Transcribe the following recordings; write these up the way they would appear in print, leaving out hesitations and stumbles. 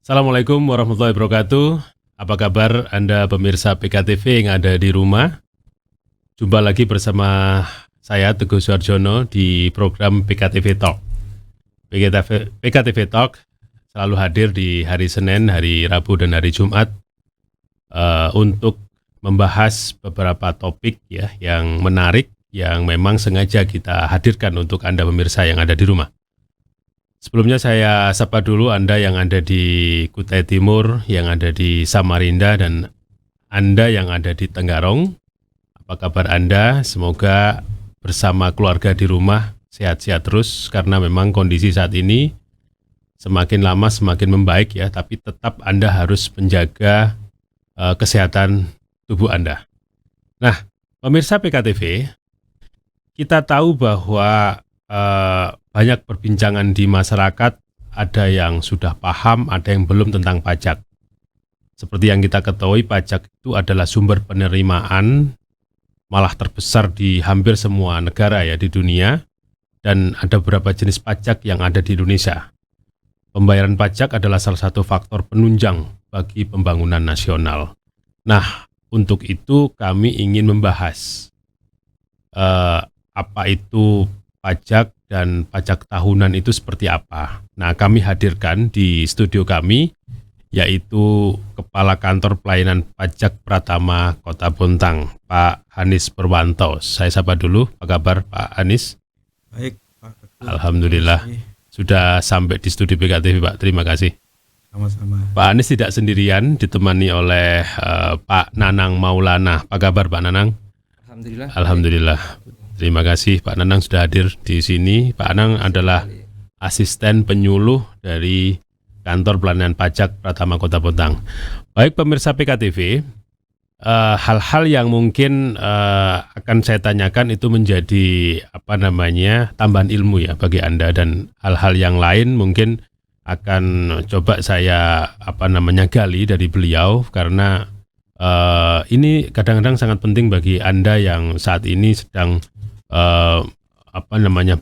Assalamualaikum warahmatullahi wabarakatuh. Apa kabar Anda pemirsa PKTV yang ada di rumah? Jumpa lagi bersama saya Teguh Suharjono di program PKTV Talk. PKTV Talk selalu hadir di hari Senin, hari Rabu, dan hari Jumat untuk membahas beberapa topik ya yang menarik, yang memang sengaja kita hadirkan untuk Anda pemirsa yang ada di rumah. Sebelumnya saya sapa dulu Anda yang ada di Kutai Timur, yang ada di Samarinda, dan Anda yang ada di Tenggarong. Apa kabar Anda? Semoga bersama keluarga di rumah sehat-sehat terus, karena memang kondisi saat ini semakin lama semakin membaik ya, tapi tetap Anda harus menjaga kesehatan tubuh Anda. Nah, pemirsa PKTV, kita tahu bahwa banyak perbincangan di masyarakat, ada yang sudah paham, ada yang belum tentang pajak. Seperti yang kita ketahui, pajak itu adalah sumber penerimaan malah terbesar di hampir semua negara ya di dunia, dan ada beberapa jenis pajak yang ada di Indonesia. Pembayaran pajak adalah salah satu faktor penunjang bagi pembangunan nasional. Nah, untuk itu kami ingin membahas apa itu pajak dan pajak tahunan itu seperti apa. Nah, kami hadirkan di studio kami, yaitu Kepala Kantor Pelayanan Pajak Pratama Kota Bontang, Pak Hanis Purwanto. Saya sapa dulu, apa kabar Pak Hanis? Baik, Pak. Alhamdulillah, sudah sampai di studio PKTV, Pak. Terima kasih. Sama-sama. Pak Hanis tidak sendirian, ditemani oleh Pak Nanang Maulana. Apa kabar Pak Nanang? Alhamdulillah. Alhamdulillah. Terima kasih Pak Nanang sudah hadir di sini. Pak Nanang adalah asisten penyuluh dari Kantor Pelayanan Pajak Pratama Kota Bontang. Baik pemirsa PKTV, hal-hal yang mungkin akan saya tanyakan itu menjadi tambahan ilmu ya bagi Anda, dan hal-hal yang lain mungkin akan coba saya gali dari beliau, karena ini kadang-kadang sangat penting bagi Anda yang saat ini sedang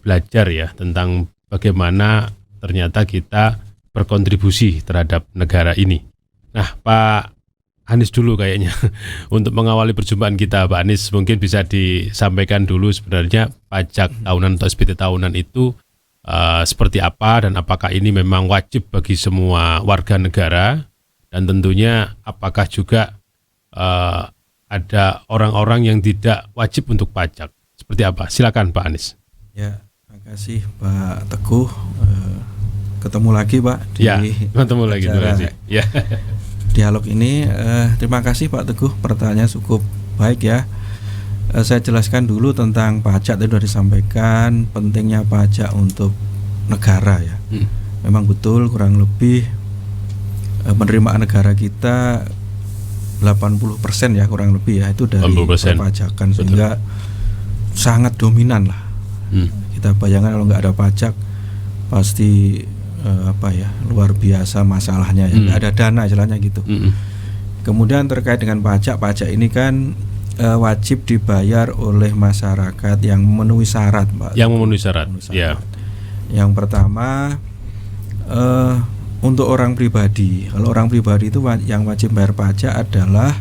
belajar ya tentang bagaimana ternyata kita berkontribusi terhadap negara ini. Nah, Pak Hanis dulu kayaknya untuk mengawali perjumpaan kita, Pak Hanis mungkin bisa disampaikan dulu sebenarnya pajak tahunan atau SPT tahunan itu seperti apa, dan apakah ini memang wajib bagi semua warga negara, dan tentunya apakah juga ada orang-orang yang tidak wajib untuk pajak. Seperti apa? Silakan Pak Hanis. Ya, terima kasih Pak Teguh. Ketemu lagi Pak di ketemu lagi. Ya. Dialog ini. Terima kasih Pak Teguh. Pertanyaannya cukup baik ya. Saya jelaskan dulu tentang pajak. Tadi sudah disampaikan pentingnya pajak untuk negara ya. Memang betul kurang lebih penerimaan negara kita 80% ya kurang lebih ya itu dari perpajakan, sehingga sangat dominan lah. Kita bayangkan kalau nggak ada pajak pasti luar biasa masalahnya ya, nggak ada dana istilahnya gitu. Kemudian terkait dengan pajak ini kan wajib dibayar oleh masyarakat yang memenuhi syarat, Pak. Yang memenuhi syarat. Ya. Yang pertama untuk orang pribadi. Kalau orang pribadi itu yang wajib bayar pajak adalah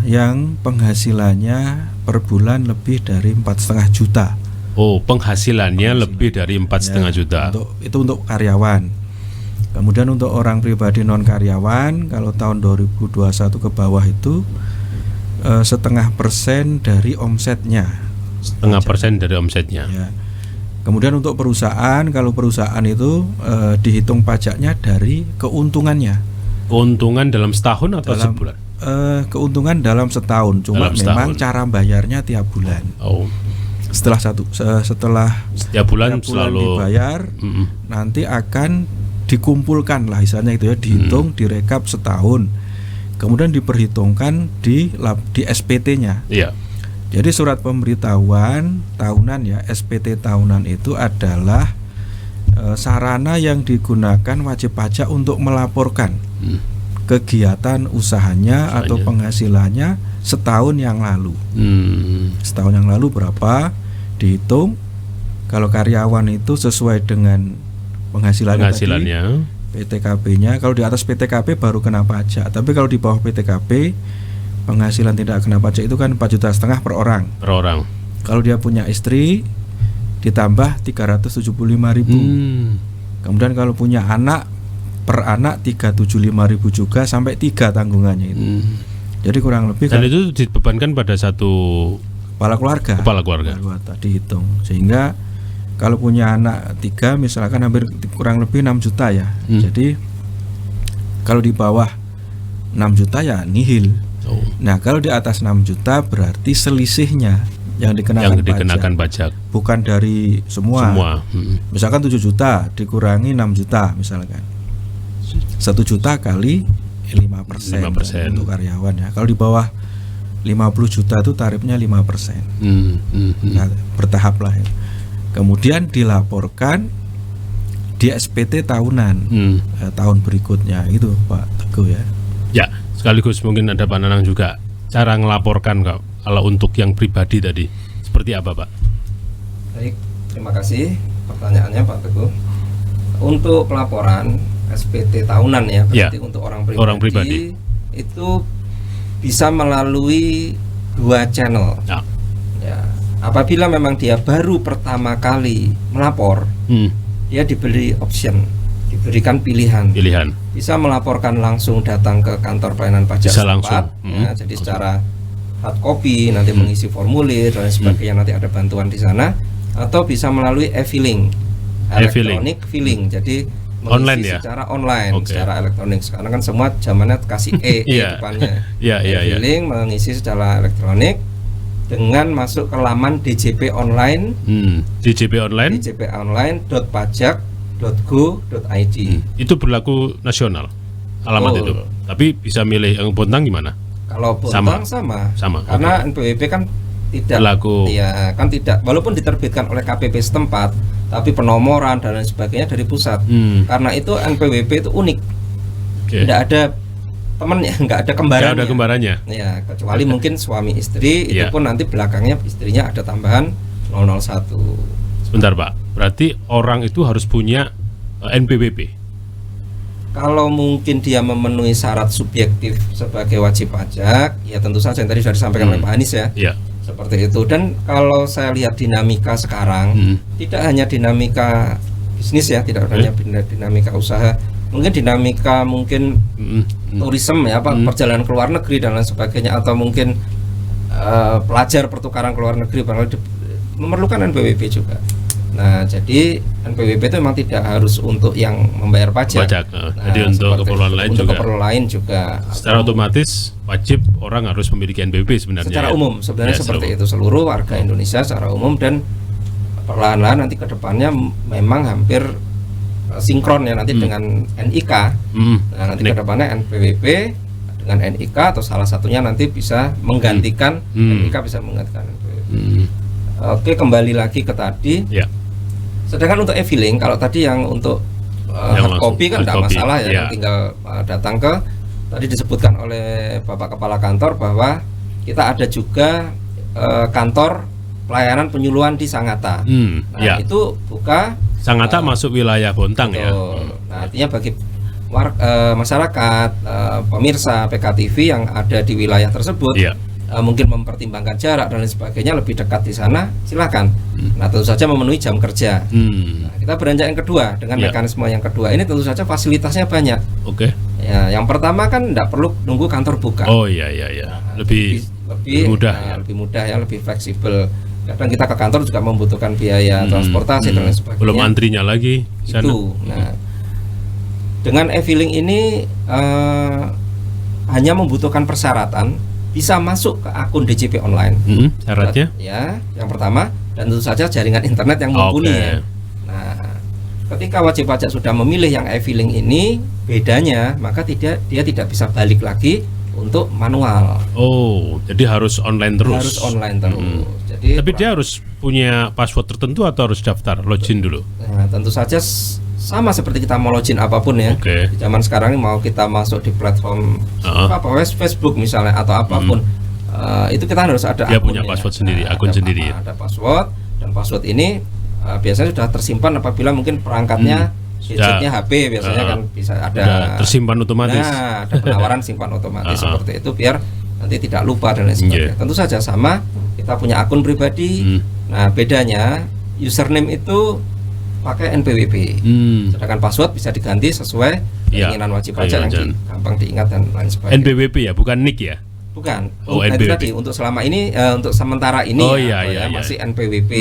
yang penghasilannya per bulan lebih dari 4,5 juta. Oh, penghasilannya lebih dari 4,5 juta. Untuk karyawan. Kemudian untuk orang pribadi non karyawan, kalau tahun 2021 ke bawah itu 0,5% dari omsetnya. 0,5% dari omsetnya. Ya. Kemudian untuk perusahaan, kalau perusahaan itu dihitung pajaknya dari keuntungannya. Keuntungan dalam setahun atau sebulan? Keuntungan dalam setahun, cuma memang cara bayarnya tiap bulan. Oh. Setelah setiap bulan selalu dibayar, nanti akan dikumpulkan lah istilahnya itu ya, dihitung, direkap setahun, kemudian diperhitungkan di SPT-nya. Iya. Jadi surat pemberitahuan tahunan ya, SPT tahunan itu adalah sarana yang digunakan wajib pajak untuk melaporkan kegiatan usahanya atau penghasilannya setahun yang lalu. Setahun yang lalu berapa dihitung. Kalau karyawan itu sesuai dengan penghasilannya. PTKB-nya. Kalau di atas PTKB baru kena pajak. Tapi kalau di bawah PTKB penghasilan tidak kena pajak itu kan 4,5 juta per orang. Per orang. Kalau dia punya istri ditambah 375.000. Kemudian kalau punya anak per anak 375.000 juga sampai 3 tanggungannya itu. Jadi kurang lebih Dan itu dibebankan pada satu kepala keluarga. Baru tadi hitung. Sehingga kalau punya anak 3 misalkan hampir kurang lebih 6 juta ya. Jadi kalau di bawah 6 juta ya nihil. Nah, kalau di atas 6 juta berarti selisihnya yang dikenakan pajak. Bukan dari semua. Misalkan 7 juta dikurangi 6 juta misalkan. 1 juta kali 5% untuk karyawan ya. Kalau di bawah 50 juta itu tarifnya 5%. Nah, bertahap lah ya. Kemudian dilaporkan di SPT tahunan tahun berikutnya itu Pak Teguh ya. Ya, sekaligus mungkin ada Pak Nanang juga cara ngelaporkan kalau untuk yang pribadi tadi seperti apa Pak? Baik, terima kasih pertanyaannya Pak Teguh. Untuk pelaporan SPT tahunan ya, berarti untuk orang pribadi itu bisa melalui 2 channel. Ya, apabila memang dia baru pertama kali melapor, dia diberi option, diberikan pilihan. Bisa melaporkan langsung datang ke kantor pelayanan pajak setempat, ya, jadi secara hard copy nanti mengisi formulir dan sebagainya, nanti ada bantuan di sana, atau bisa melalui e-filing, electronic filing, jadi online ya? Secara online, secara elektronik. Sekarang kan semua zamannya kasih depannya. E-filing mengisi secara elektronik dengan masuk ke laman DJP online, djponline.pajak.go.id. Itu berlaku nasional alamat itu. Tapi bisa milih yang Bontang gimana? Kalau Bontang sama. Karena NPWP kan tidak berlaku. Ya, kan tidak, walaupun diterbitkan oleh KPP setempat, tapi penomoran dan lain sebagainya dari pusat. Karena itu NPWP itu unik. Tidak ada temannya, nggak ada kembarannya. Ya, kecuali mungkin suami istri, itu pun nanti belakangnya istrinya ada tambahan 001. Sebentar Pak, berarti orang itu harus punya NPWP. Kalau mungkin dia memenuhi syarat subjektif sebagai wajib pajak, ya tentu saja yang tadi sudah disampaikan oleh Pak Anies ya. Seperti itu. Dan kalau saya lihat dinamika sekarang, tidak hanya dinamika bisnis ya, tidak hanya dinamika usaha, mungkin dinamika tourism ya, perjalanan ke luar negeri dan lain sebagainya, atau mungkin pelajar pertukaran ke luar negeri memerlukan NPWP juga. Nah, jadi NPWP itu memang tidak harus untuk yang membayar pajak. Jadi untuk keperluan lain juga. Keperluan lain juga. Secara otomatis wajib orang harus memiliki NPWP sebenarnya. Secara umum sebenarnya seperti itu, seluruh warga Indonesia secara umum, dan perlahan-lahan nanti ke depannya memang hampir sinkron ya nanti dengan NIK. Nah, nanti ke depannya NPWP dengan NIK atau salah satunya nanti bisa menggantikan NIK, bisa menggantikan NPWP. Oke, kembali lagi ke tadi. Sedangkan untuk e-filing, kalau tadi yang untuk hard copy kan tidak masalah ya, tinggal datang ke, tadi disebutkan oleh Bapak Kepala Kantor bahwa kita ada juga kantor pelayanan penyuluhan di Sangatta. Itu buka Sangatta masuk wilayah Bontang ya. Nah, artinya bagi masyarakat, pemirsa PKTV yang ada di wilayah tersebut, mungkin mempertimbangkan jarak dan lain sebagainya, lebih dekat di sana, silakan. Nah, tentu saja memenuhi jam kerja. Nah, kita beranjak yang kedua dengan mekanisme yang kedua. Ini tentu saja fasilitasnya banyak. Ya, yang pertama kan tidak perlu nunggu kantor buka. Nah, lebih mudah, lebih mudah ya, lebih fleksibel. Kadang kita ke kantor juga membutuhkan biaya transportasi dan lain sebagainya. Belum antrinya lagi. Itu. Nah, dengan e-filing ini hanya membutuhkan persyaratan bisa masuk ke akun DJP online. Syaratnya? Ya, yang pertama, dan tentu saja jaringan internet yang mumpuni. Nah, ketika wajib pajak sudah memilih yang e-filing ini, bedanya maka dia tidak bisa balik lagi untuk manual. Jadi harus online terus. Harus online terus. Jadi, tapi dia harus punya password tertentu atau harus daftar login dulu? Nah, tentu saja sama seperti kita mau login apapun ya. Di zaman sekarang ini mau kita masuk di platform Facebook misalnya atau apapun, itu kita harus ada dia punya password sendiri, akun sendiri. Ada password, dan password ini biasanya sudah tersimpan apabila mungkin perangkatnya gadgetnya HP biasanya kan bisa ada tersimpan otomatis. Nah, ada penawaran simpan otomatis seperti itu biar nanti tidak lupa dan lain sebagainya. Tentu saja sama, kita punya akun pribadi. Nah, bedanya username itu pakai NPWP. Sedangkan password bisa diganti sesuai keinginan wajib pajak yang gampang diingat dan lain sebagainya. NPWP ya, bukan NIK ya? Bukan. NPWP. Tadi untuk selama ini untuk sementara ini masih NPWP.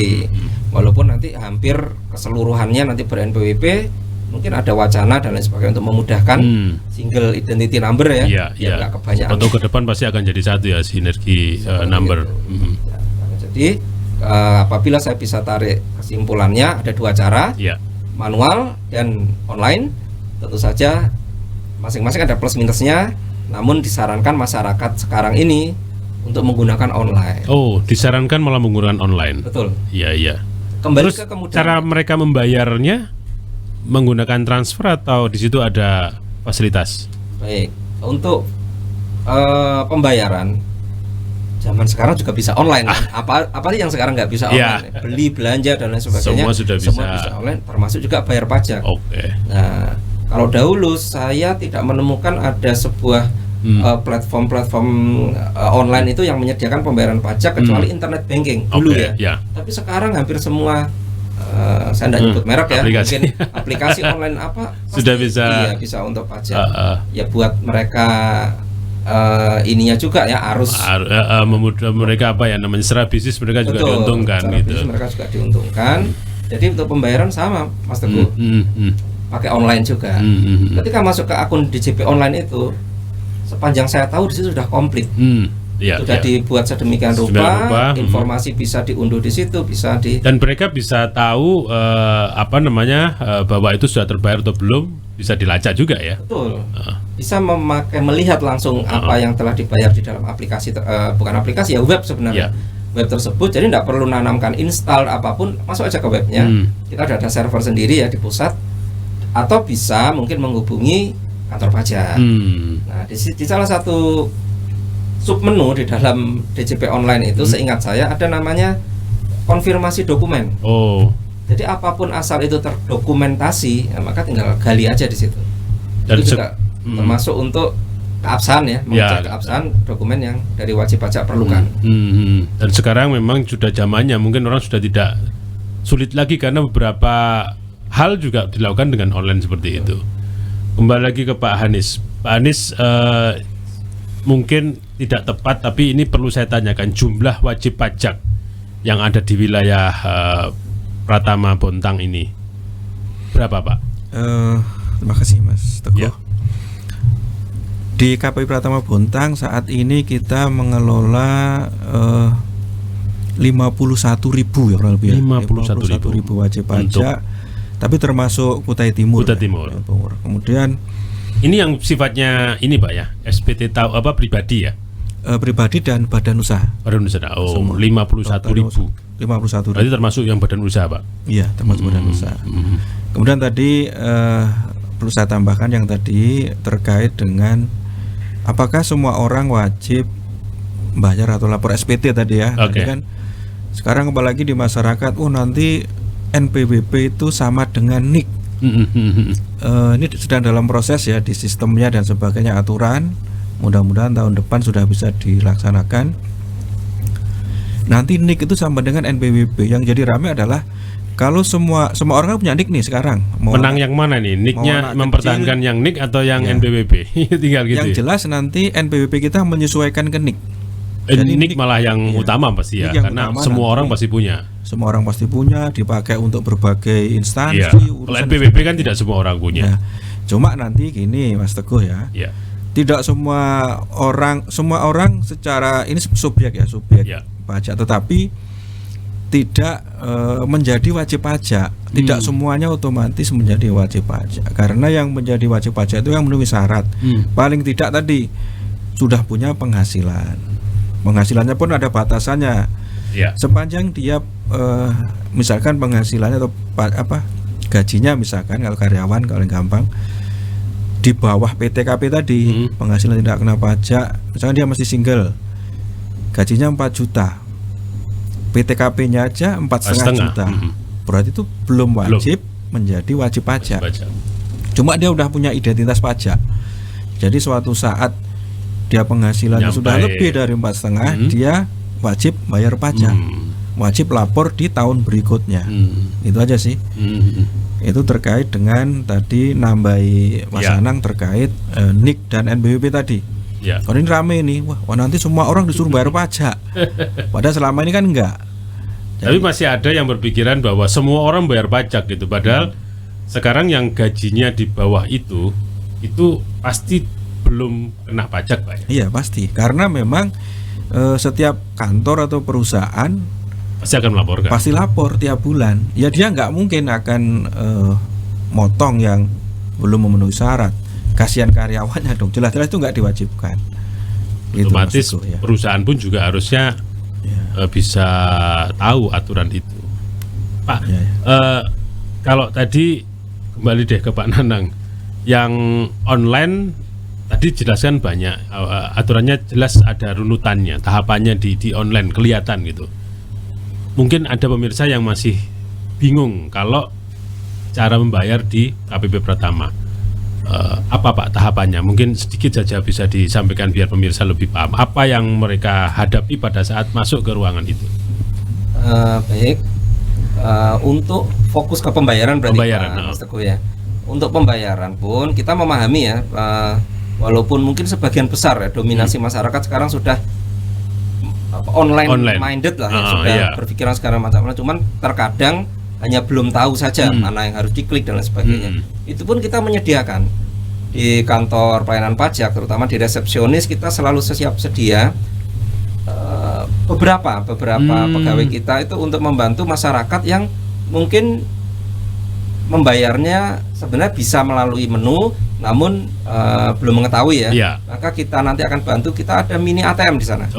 Walaupun nanti hampir keseluruhannya nanti ber-NPWP, mungkin ada wacana dan lain sebagainya untuk memudahkan single identity number ya. Nggak kebanyakan. Untuk ke depan pasti akan jadi satu ya, sinergi number. Jadi apabila saya bisa tarik kesimpulannya ada dua cara, manual dan online. Tentu saja masing-masing ada plus minusnya. Namun disarankan masyarakat sekarang ini untuk menggunakan online. Oh, disarankan malah menggunakan online. Betul. Iya. Kembali Terus ke kemudian cara mereka membayarnya menggunakan transfer atau di situ ada fasilitas? Baik, untuk pembayaran zaman sekarang juga bisa online. Apa sih yang sekarang nggak bisa online? Beli, belanja dan lain sebagainya. Semua bisa online, termasuk juga bayar pajak. Oke. Nah, kalau dahulu saya tidak menemukan ada sebuah platform-platform online itu yang menyediakan pembayaran pajak kecuali internet banking dulu Tapi sekarang hampir semua saya tidak nyebut merek ya, mungkin aplikasi online apa sudah bisa bisa untuk pajak. Ya buat mereka ininya juga ya harus mereka apa ya namanya secara bisnis mereka juga diuntungkan gitu. Mereka juga diuntungkan. Jadi untuk pembayaran sama Mas Teguh. Pakai online juga. Ketika masuk ke akun DJP online itu, sepanjang saya tahu di situ sudah komplit. Sudah dibuat sedemikian rupa, informasi bisa diunduh di situ, dan mereka bisa tahu bahwa itu sudah terbayar atau belum, bisa dilacak juga ya. Betul. Bisa melihat langsung apa yang telah dibayar di dalam aplikasi, bukan aplikasi ya, web sebenarnya. Web tersebut, jadi tidak perlu nanamkan install apapun, masuk aja ke webnya. Kita ada server sendiri ya di pusat. Atau bisa mungkin menghubungi kantor pajak. Nah, di salah satu submenu di dalam DJP online itu seingat saya ada namanya konfirmasi dokumen. Jadi apapun asal itu terdokumentasi, maka tinggal gali aja di situ. Dan itu juga termasuk untuk keabsahan ya, mengecek keabsahan dokumen yang dari wajib pajak perlukan. Dan sekarang memang sudah zamannya, mungkin orang sudah tidak sulit lagi karena beberapa hal juga dilakukan dengan online seperti itu. Kembali lagi ke Pak Hanis. Pak Hanis, mungkin tidak tepat, tapi ini perlu saya tanyakan, jumlah wajib pajak yang ada di wilayah Pratama Bontang ini berapa, Pak? Terima kasih Mas Teguh. Di KPI Pratama Bontang saat ini kita mengelola 51.000 ya kurang lebih. 51.000 wajib pajak. Tapi termasuk Kutai Timur. Kemudian ini yang sifatnya ini Pak ya, SPT tahu apa pribadi ya? Pribadi dan badan usaha. Badan usaha. 51.000. 51.000. Berarti termasuk yang badan usaha, Pak? Iya, termasuk badan usaha. Kemudian tadi perlu saya tambahkan yang tadi terkait dengan apakah semua orang wajib bayar atau lapor SPT tadi ya. Tadi kan sekarang apalagi di masyarakat, nanti NPWP itu sama dengan NIK. Ini sedang dalam proses ya di sistemnya dan sebagainya, aturan. Mudah-mudahan tahun depan sudah bisa dilaksanakan. Nanti NIK itu sama dengan NPWP. Yang jadi ramai adalah kalau semua orang punya NIK nih sekarang. Menang yang mana nih? NIK-nya mempertahankan kecil, yang NIK atau yang NPWP? Tinggal gitu. Yang jelas nanti NPWP kita menyesuaikan ke NIK. Jadi NIK malah yang utama pasti ya, karena semua orang pasti punya. Semua orang pasti punya, dipakai untuk berbagai instansi. Kalau NPWP kan tidak semua orang punya. Cuma nanti gini Mas Teguh ya. Tidak semua orang secara ini subjek pajak, tetapi tidak menjadi wajib pajak. Tidak semuanya otomatis menjadi wajib pajak. Karena yang menjadi wajib pajak itu yang memenuhi syarat. Paling tidak tadi sudah punya penghasilan. Penghasilannya pun ada batasannya. Sepanjang dia misalkan penghasilannya atau gajinya misalkan kalau karyawan, kalau yang gampang di bawah PTKP tadi, penghasilan tidak kena pajak. Misalkan dia masih single, gajinya 4 juta, PTKP-nya aja 4,5 juta, berarti itu belum wajib menjadi wajib pajak. Pajak. Cuma dia udah punya identitas pajak. Jadi suatu saat dia penghasilannya sudah lebih dari 4,5, dia wajib bayar pajak. Wajib lapor di tahun berikutnya. Itu aja sih. Itu terkait dengan tadi nambahi Mas Anang terkait NIK dan NPWP tadi. Kalau ini rame nih, wah nanti semua orang disuruh bayar pajak. Padahal selama ini kan enggak. Tapi masih ada yang berpikiran bahwa semua orang bayar pajak gitu. Padahal sekarang yang gajinya di bawah itu pasti belum kena pajak, Pak. Iya pasti, karena memang setiap kantor atau perusahaan pasti akan melaporkan. Pasti lapor tiap bulan. Ya dia nggak mungkin akan motong yang belum memenuhi syarat. Kasihan karyawannya dong. Jelas-jelas itu nggak diwajibkan. Otomatis gitu, perusahaan pun juga harusnya bisa tahu aturan itu, Pak. Kalau tadi kembali deh ke Pak Nanang, yang online tadi jelaskan banyak aturannya, jelas ada runutannya, tahapannya di online kelihatan gitu. Mungkin ada pemirsa yang masih bingung kalau cara membayar di KPP Pratama. Apa Pak tahapannya? Mungkin sedikit saja bisa disampaikan biar pemirsa lebih paham apa yang mereka hadapi pada saat masuk ke ruangan itu. Baik, untuk fokus ke pembayaran berarti Mas Teguh ya. Untuk pembayaran pun kita memahami ya, walaupun mungkin sebagian besar ya dominasi masyarakat sekarang sudah online minded lah ya, sudah berpikiran sekarang macam-macam. Cuman terkadang hanya belum tahu saja mana yang harus diklik dan lain sebagainya. Itu pun kita menyediakan di kantor pelayanan pajak, terutama di resepsionis kita selalu siap sedia beberapa pegawai kita itu untuk membantu masyarakat yang mungkin membayarnya sebenarnya bisa melalui menu, namun belum mengetahui ya. Maka kita nanti akan bantu, kita ada mini ATM di sana.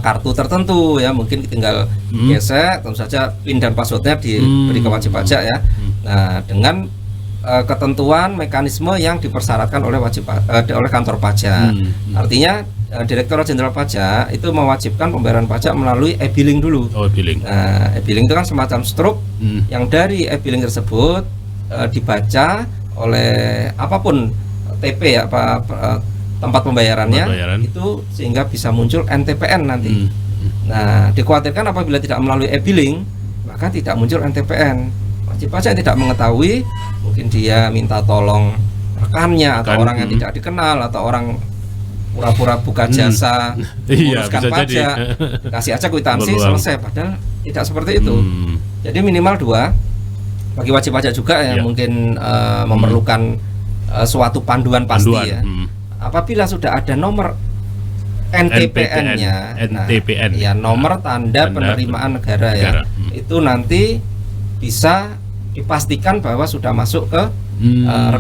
Kartu tertentu ya, mungkin tinggal gesek, tentu saja PIN dan passwordnya diberi ke wajib pajak ya. Nah, dengan ketentuan mekanisme yang dipersyaratkan oleh oleh kantor pajak. Artinya Direktorat Jenderal Pajak itu mewajibkan pembayaran pajak melalui e-billing dulu. Nah, e-billing itu kan semacam struk yang dari e-billing tersebut dibaca oleh apapun TP ya, tempat pembayarannya itu sehingga bisa muncul NTPN nanti. Nah, dikhawatirkan apabila tidak melalui e-billing maka tidak muncul NTPN. Wajib pajak tidak mengetahui, mungkin dia minta tolong rekannya atau orang yang tidak dikenal atau orang pura-pura buka jasa menguruskan pajak, kasih aja kwitansi selesai, padahal tidak seperti itu. Jadi minimal 2 bagi wajib pajak juga yang mungkin memerlukan suatu panduan pasti ya. Apabila sudah ada nomor NTPN-nya, ya nomor tanda penerimaan negara ya, itu nanti bisa dipastikan bahwa sudah masuk ke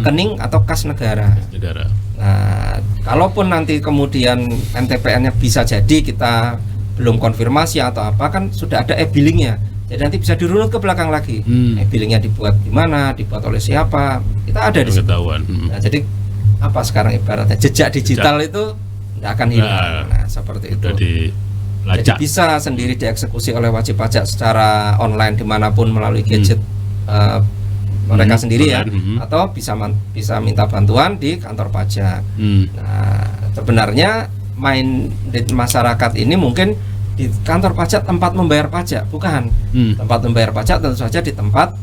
rekening atau kas negara. Nah, kalaupun nanti kemudian NTPN-nya bisa jadi kita belum konfirmasi atau apa, kan sudah ada e-billing-nya. Jadi nanti bisa dirunut ke belakang lagi. E-billing-nya dibuat di mana, dibuat oleh siapa, kita ada di situ. Nah, jadi apa sekarang ibaratnya jejak digital itu tidak akan hilang. Nah, seperti itu. Jadi bisa sendiri dieksekusi oleh wajib pajak secara online dimanapun melalui gadget mereka sendiri ya, atau bisa minta bantuan di kantor pajak. Nah, sebenarnya minded masyarakat ini mungkin di kantor pajak tempat membayar pajak, bukan. Tempat membayar pajak tentu saja di tempat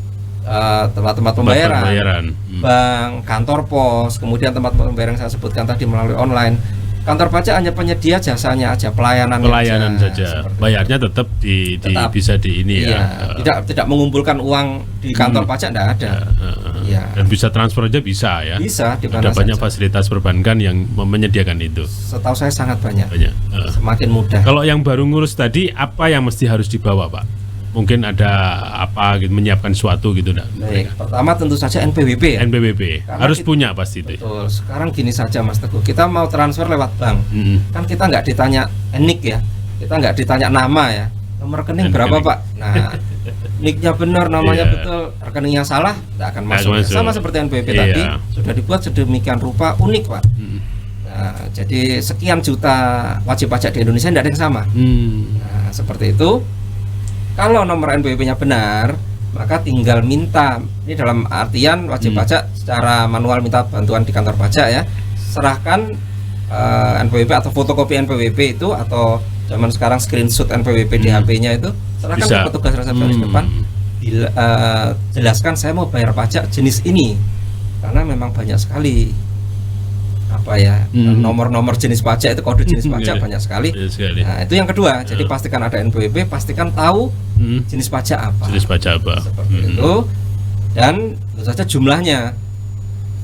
pembayaran, bank, kantor pos, kemudian tempat pembayaran yang saya sebutkan tadi melalui online. Kantor pajak hanya penyedia jasanya aja, pelayanan saja. Bayarnya tetap bisa di ini ya. Tidak mengumpulkan uang di kantor pajak, tidak ada. Dan bisa transfer aja bisa ya. Bisa, ada banyak fasilitas perbankan yang menyediakan itu. Setahu saya sangat banyak. Semakin mudah. Kalau yang baru ngurus tadi, apa yang mesti harus dibawa, Pak? Mungkin ada apa gitu, menyiapkan sesuatu gitu dah. Baik, pertama tentu saja NPWP ya. NPWP harus punya pasti itu. Betul. Sekarang gini saja Mas Teguh, kita mau transfer lewat bank, kan kita nggak ditanya NIK ya, kita nggak ditanya nama ya, nomor rekening berapa Pak. Nah, NIK-nya benar, namanya betul, rekeningnya salah, nggak akan masuk. Sama seperti NPWP tadi, sudah dibuat sedemikian rupa unik Pak. Nah, jadi sekian juta wajib pajak di Indonesia tidak ada yang sama. Nah, seperti itu. Kalau nomor NPWP-nya benar, maka tinggal minta, ini dalam artian wajib pajak secara manual minta bantuan di kantor pajak ya, serahkan NPWP atau fotokopi NPWP itu, atau zaman sekarang screenshot NPWP di HP-nya itu, serahkan ke petugas resepsionis depan, jelaskan saya mau bayar pajak jenis ini, karena memang banyak sekali nomor-nomor jenis pajak itu, kode jenis pajak banyak sekali. Nah, itu yang kedua. Jadi pastikan ada NPWP, pastikan tahu jenis pajak apa. Seperti itu. Dan tentu saja jumlahnya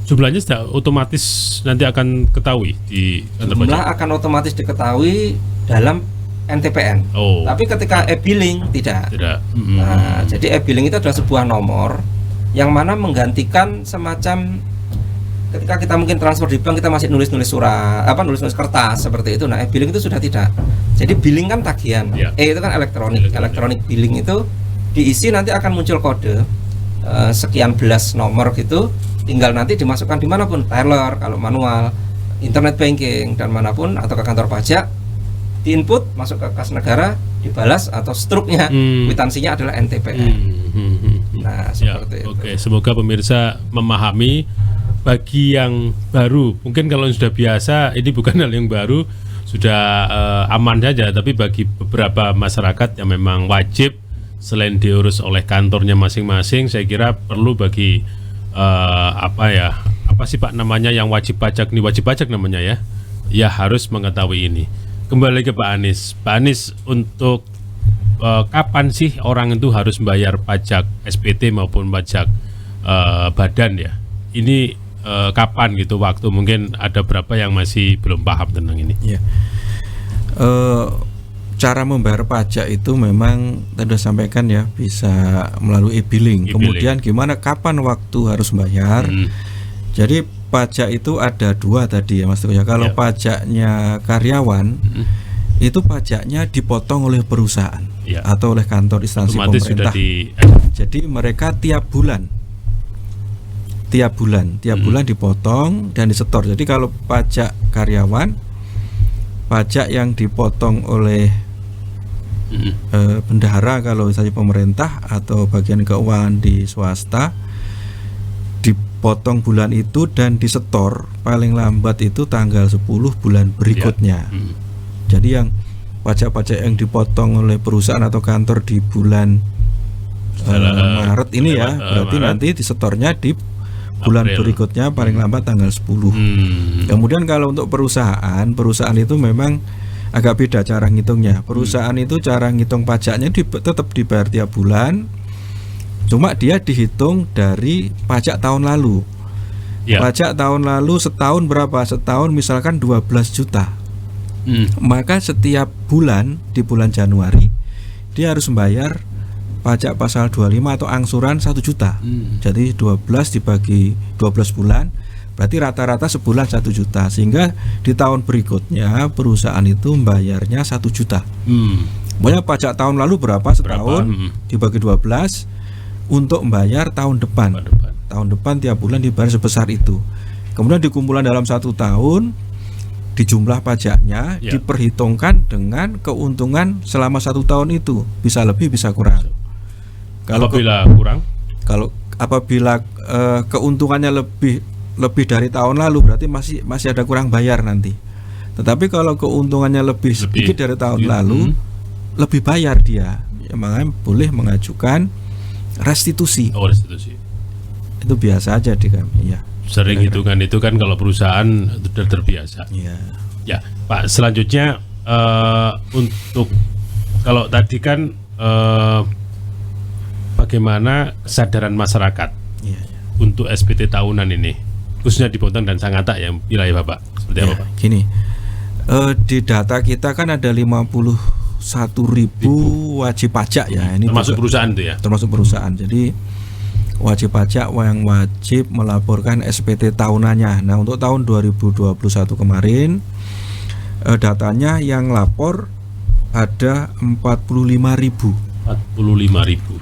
sudah otomatis nanti akan ketahui di kantor jumlah pajak. Akan otomatis diketahui dalam NTPN. Tapi ketika e-billing tidak. Nah, jadi e-billing itu adalah sebuah nomor yang mana menggantikan semacam ketika kita mungkin transfer di bank, kita masih nulis surat, nulis kertas seperti itu. Nah, e-billing itu sudah tidak. Jadi billing kan tagihan, itu kan elektronik billing itu diisi, nanti akan muncul kode sekian belas nomor gitu, tinggal nanti dimasukkan dimanapun, teller kalau manual, internet banking dan manapun, atau ke kantor pajak, diinput masuk ke kas negara, dibalas, atau struknya kwitansinya adalah NTPN. Nah, seperti itu. Oke, semoga pemirsa memahami. Bagi yang baru, mungkin kalau sudah biasa, ini bukan hal yang baru, sudah aman saja. Tapi bagi beberapa masyarakat yang memang wajib, selain diurus oleh kantornya masing-masing, saya kira perlu bagi apa sih Pak namanya yang wajib pajak namanya ya harus mengetahui ini. Kembali ke Pak Anies. Pak Anies, untuk kapan sih orang itu harus membayar pajak SPT maupun pajak badan ya? Ini kapan gitu waktu, mungkin ada berapa yang masih belum paham tentang ini. Cara membayar pajak itu memang tadi sudah sampaikan ya, bisa melalui e-billing. Kemudian gimana, kapan waktu harus bayar? Jadi pajak itu ada dua tadi ya Mas Teguh ya. Kalau pajaknya karyawan, itu pajaknya dipotong oleh perusahaan atau oleh kantor instansi otomatis pemerintah. Jadi mereka tiap bulan dipotong dan disetor. Jadi kalau pajak karyawan, pajak yang dipotong oleh bendahara kalau misalnya pemerintah atau bagian keuangan di swasta, dipotong bulan itu dan disetor paling lambat itu tanggal 10 bulan berikutnya. Jadi yang pajak-pajak yang dipotong oleh perusahaan atau kantor di bulan Maret ini ya, berarti nanti disetornya di bulan berikutnya paling lambat tanggal 10. Kemudian kalau untuk perusahaan itu memang agak beda cara ngitungnya. Perusahaan itu cara ngitung pajaknya tetap dibayar tiap bulan, cuma dia dihitung dari pajak tahun lalu. Pajak tahun lalu setahun berapa? Setahun misalkan 12 juta. Maka setiap bulan di bulan Januari dia harus membayar pajak pasal 25 atau angsuran 1 juta. Jadi 12 dibagi 12 bulan, berarti rata-rata sebulan 1 juta. Sehingga di tahun berikutnya perusahaan itu membayarnya 1 juta. Pokoknya pajak tahun lalu berapa setahun dibagi 12 untuk membayar tahun depan. Tahun depan tiap bulan dibayar sebesar itu. Kemudian dikumpulan dalam 1 tahun, dijumlah pajaknya, diperhitungkan dengan keuntungan selama 1 tahun itu, bisa lebih bisa kurang. Apabila keuntungannya lebih dari tahun lalu, berarti masih ada kurang bayar nanti. Tetapi kalau keuntungannya lebih sedikit dari tahun lalu, lebih bayar dia. Ya, makanya boleh mengajukan restitusi. Itu biasa aja di kami. Ya. Sering hitungan itu kan kalau perusahaan sudah terbiasa. Ya, Pak. Selanjutnya untuk kalau tadi kan bagaimana kesadaran masyarakat untuk SPT tahunan ini, khususnya di Bontang dan Sangatta yang wilayah Bapak, seperti apa Pak? Gini, di data kita kan ada 51.000 wajib pajak ya. Ini termasuk juga, perusahaan itu ya? Termasuk perusahaan. Jadi wajib pajak yang wajib melaporkan SPT tahunannya. Nah, untuk tahun 2021 kemarin datanya yang lapor ada 45.000.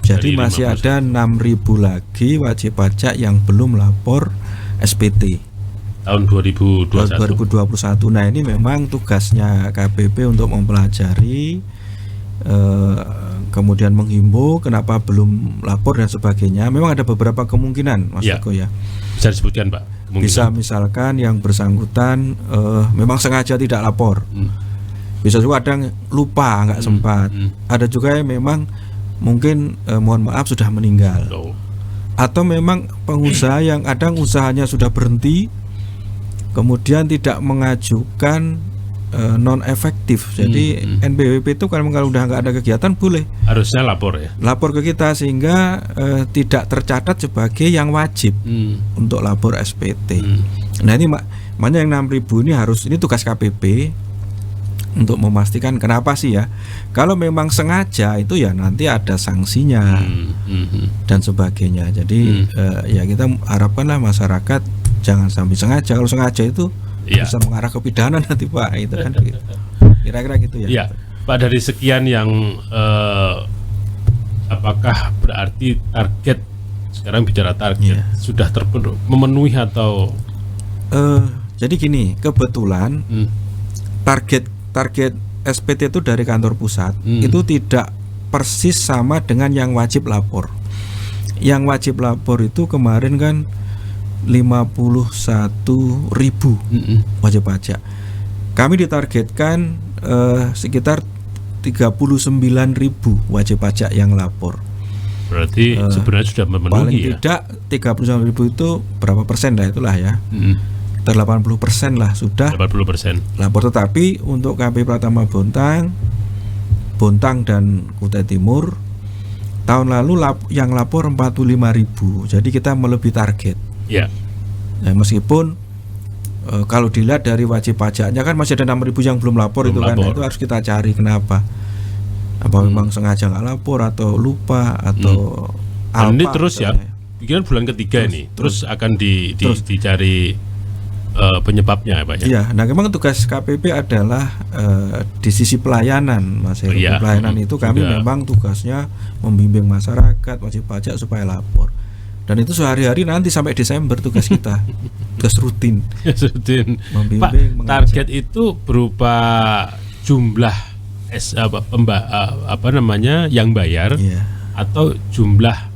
Jadi masih ada 6.000 lagi wajib pajak yang belum lapor SPT tahun 2021. Nah, ini memang tugasnya KPP untuk mempelajari kemudian menghimbau kenapa belum lapor dan sebagainya. Memang ada beberapa kemungkinan, Mas Teguh ya. Bisa disebutkan, Pak? Bisa misalkan yang bersangkutan memang sengaja tidak lapor. Bisa juga kadang lupa, nggak sempat. Ada juga yang memang mungkin mohon maaf sudah meninggal. Atau memang pengusaha yang kadang usahanya sudah berhenti, kemudian tidak mengajukan non efektif. Jadi NPWP itu kalau udah nggak ada kegiatan boleh harusnya lapor ya. Lapor ke kita sehingga tidak tercatat sebagai yang wajib untuk lapor SPT. Nah ini makanya yang 6.000 ini harus, ini tugas KPP untuk memastikan. Kenapa sih ya? Kalau memang sengaja itu ya nanti ada sanksinya dan sebagainya. Jadi ya kita harapkanlah masyarakat jangan sampai sengaja. Kalau sengaja itu bisa mengarah ke pidana nanti Pak, itu kan kira-kira gitu ya. Iya, Pak, dari sekian yang apakah berarti target, sekarang bicara target sudah terpenuhi, memenuhi atau jadi gini, kebetulan target SPT itu dari kantor pusat itu tidak persis sama dengan yang wajib lapor. Yang wajib lapor itu kemarin kan 51.000 wajib pajak. Kami ditargetkan sekitar 39.000 wajib pajak yang lapor. Berarti sebenarnya sudah memenuhi paling ya? Tidak 39.000 itu berapa persen lah, itulah ya. 80% lah sudah 80% lapor. Tetapi untuk KP Pratama Bontang dan Kutai Timur tahun lalu yang lapor 45.000. Jadi kita melebihi target. Ya. Nah, meskipun kalau dilihat dari wajib pajaknya kan masih ada 6.000 yang belum lapor. Kan. Nah, itu harus kita cari kenapa. Apa memang sengaja nggak lapor atau lupa atau apa? Ini terus ya. Pikiran bulan ketiga ini. Terus akan dicari penyebabnya Pak ya. Iya, nah memang tugas KPP adalah di sisi pelayanan, Mas. Pelayanan itu kami memang tugasnya membimbing masyarakat wajib pajak supaya lapor. Dan itu sehari-hari nanti sampai Desember tugas kita. Tugas rutin. Membimbing, Pak, target itu berupa jumlah yang bayar atau jumlah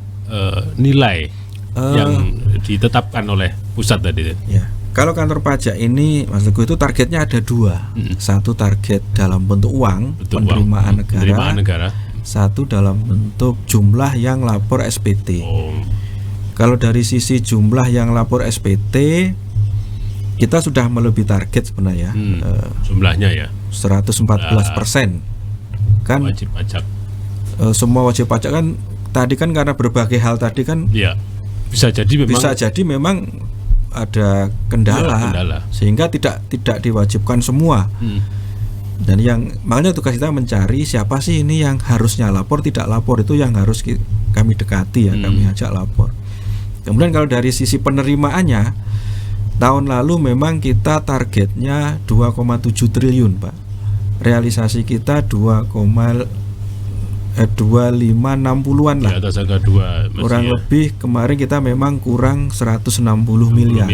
nilai yang ditetapkan oleh pusat tadi. Ya. Kalau kantor pajak ini, Mas Teguh, itu targetnya ada dua. Satu target dalam bentuk uang, penerimaan negara. Satu dalam bentuk jumlah yang lapor SPT. Kalau dari sisi jumlah yang lapor SPT, kita sudah melebihi target sebenarnya. Jumlahnya ya 114%. Kan wajib pajak. Semua wajib pajak kan tadi kan karena berbagai hal tadi kan. Iya. Bisa jadi memang ada kendala. Sehingga tidak diwajibkan semua. Dan makanya tugas kita mencari siapa sih ini yang harusnya lapor, tidak lapor, itu yang harus kami dekati ya, kami ajak lapor. Kemudian kalau dari sisi penerimaannya, tahun lalu memang kita targetnya 2,7 triliun Pak. Realisasi kita 2560-an lah. Di atas angka 2 kurang lebih kemarin kita memang kurang 160 miliar.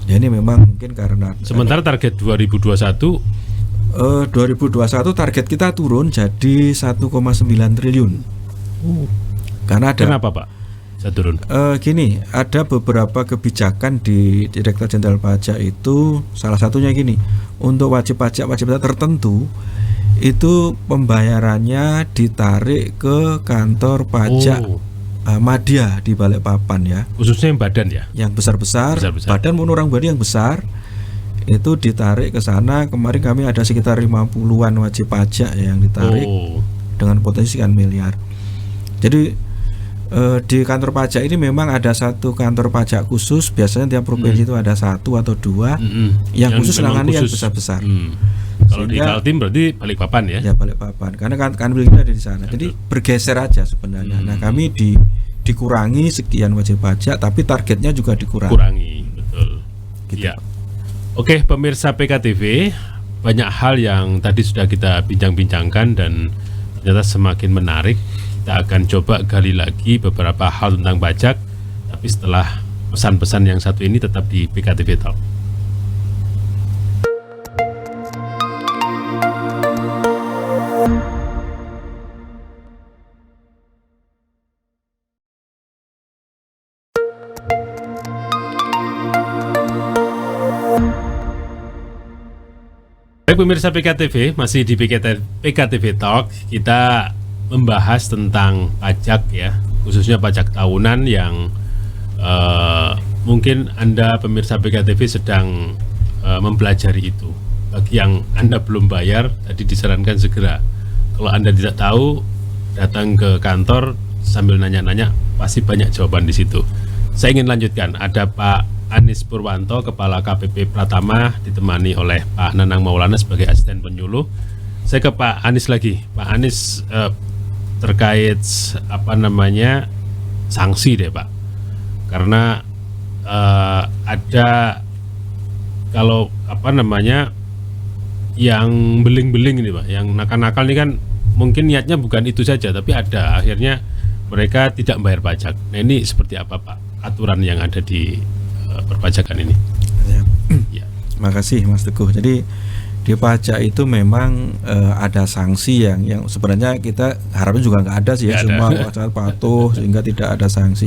Ya ini memang mungkin karena sementara target 2021 target kita turun jadi 1,9 triliun. Karena ada. Kenapa Pak? Saya turun. Gini, ada beberapa kebijakan di Direktorat Jenderal Pajak itu, salah satunya gini, untuk wajib pajak tertentu itu pembayarannya ditarik ke kantor pajak Madya di Balikpapan ya. Khususnya yang badan ya. Yang besar-besar. Badan maupun orang pribadi yang besar itu ditarik ke sana. Kemarin kami ada sekitar 50-an wajib pajak yang ditarik dengan potensi sekian miliar. Jadi di kantor pajak ini memang ada satu kantor pajak khusus, biasanya tiap provinsi itu ada satu atau dua yang khusus menangani yang besar-besar. Kalau di Kaltim berarti Balikpapan ya? Ya Balikpapan, karena kan kita ada di sana. Jadi bergeser aja sebenarnya. Nah kami dikurangi sekian wajib pajak, tapi targetnya juga dikurangi. Betul. Gitu. Ya. Oke, pemirsa PKTV, banyak hal yang tadi sudah kita bincang-bincangkan dan ternyata semakin menarik. Kita akan coba gali lagi beberapa hal tentang pajak, tapi setelah pesan-pesan yang satu ini tetap di PKTV Talk. Baik pemirsa PKTV, masih di PKTV Talk, kita membahas tentang pajak ya, khususnya pajak tahunan yang mungkin Anda pemirsa PKTV sedang mempelajari itu. Bagi yang Anda belum bayar, tadi disarankan segera. Kalau Anda tidak tahu, datang ke kantor sambil nanya-nanya, pasti banyak jawaban di situ. Saya ingin lanjutkan, ada Pak Anis Purwanto, Kepala KPP Pratama, ditemani oleh Pak Nanang Maulana sebagai asisten penyuluh. Saya ke Pak Anis lagi. Pak Anis, terkait sanksi deh Pak. Karena ada kalau yang beling-beling ini Pak, yang nakal-nakal ini kan mungkin niatnya bukan itu saja, tapi ada akhirnya mereka tidak membayar pajak. Nah ini seperti apa Pak aturan yang ada di perpajakan ini? Ya. Makasih Mas Teguh. Jadi di pajak itu memang ada sanksi yang sebenarnya kita harapnya juga nggak ada sih ya, semua masyarakat patuh sehingga tidak ada sanksi.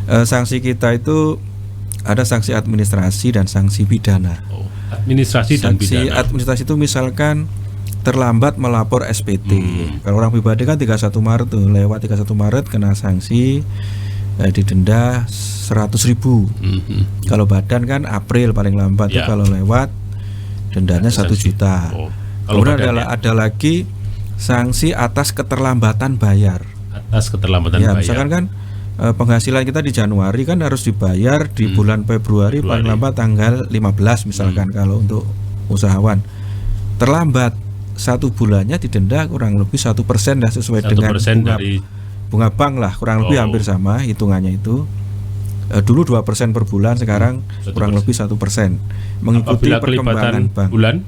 Sanksi kita itu ada sanksi administrasi dan sanksi pidana. Administrasi dan pidana. Sanksi administrasi itu misalkan terlambat melapor SPT. Kalau orang pribadi kan 31 Maret tuh, lewat 31 Maret kena sanksi didenda 100.000. Kalau badan kan April paling lambat tuh, kalau lewat dendanya 1 juta. Kemudian ada lagi sanksi atas keterlambatan bayar. Atas keterlambatan bayar. Misalkan kan penghasilan kita di Januari kan harus dibayar di bulan Februari paling lambat tanggal 15 misalkan kalau untuk usahawan. Terlambat 1 bulannya didenda kurang lebih 1% dah sesuai dengan bunga bank lah, kurang lebih hampir sama hitungannya itu. Dulu 2% per bulan, sekarang kurang lebih 1%. Mengikuti perkembangan bank. Bulan?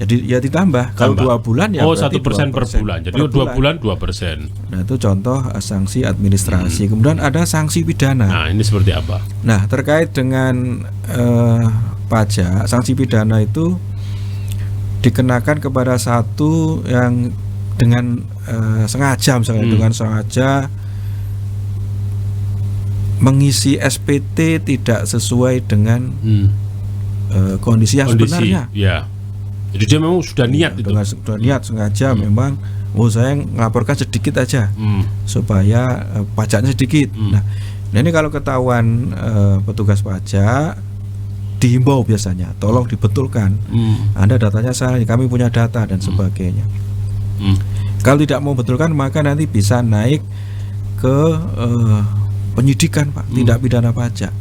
Jadi ya ditambah. Kalau 2 bulan ya 1% per bulan. Jadi 2 bulan 2%. Nah itu contoh sanksi administrasi. Kemudian ada sanksi pidana. Nah ini seperti apa? Nah terkait dengan pajak, sanksi pidana itu dikenakan kepada satu yang dengan sengaja, misalnya dengan sengaja mengisi SPT tidak sesuai dengan kondisi yang sebenarnya. Ya. Jadi dia memang sudah niat itu. Sudah niat sengaja memang, saya ngelaporkan sedikit aja supaya pajaknya sedikit. Nah ini kalau ketahuan petugas pajak dihimbau biasanya, tolong dibetulkan. Anda datanya salah, kami punya data dan sebagainya. Kalau tidak mau betulkan maka nanti bisa naik ke penyidikan Pak, tindak pidana pajak.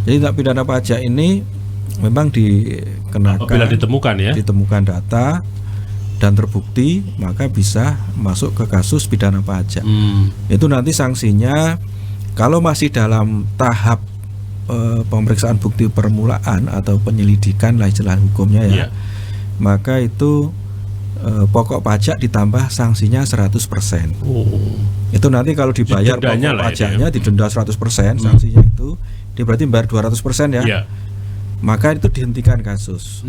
Jadi tindak pidana pajak ini memang dikenakan apabila ditemukan data dan terbukti, maka bisa masuk ke kasus pidana pajak. Itu nanti sanksinya kalau masih dalam tahap pemeriksaan bukti permulaan atau penyelidikan lah istilah hukumnya ya, maka itu pokok pajak ditambah sanksinya 100%. Itu nanti kalau dibayar pokok pajaknya didenda 100%, sanksinya itu dia berarti bayar 200% ya. Maka itu dihentikan kasus.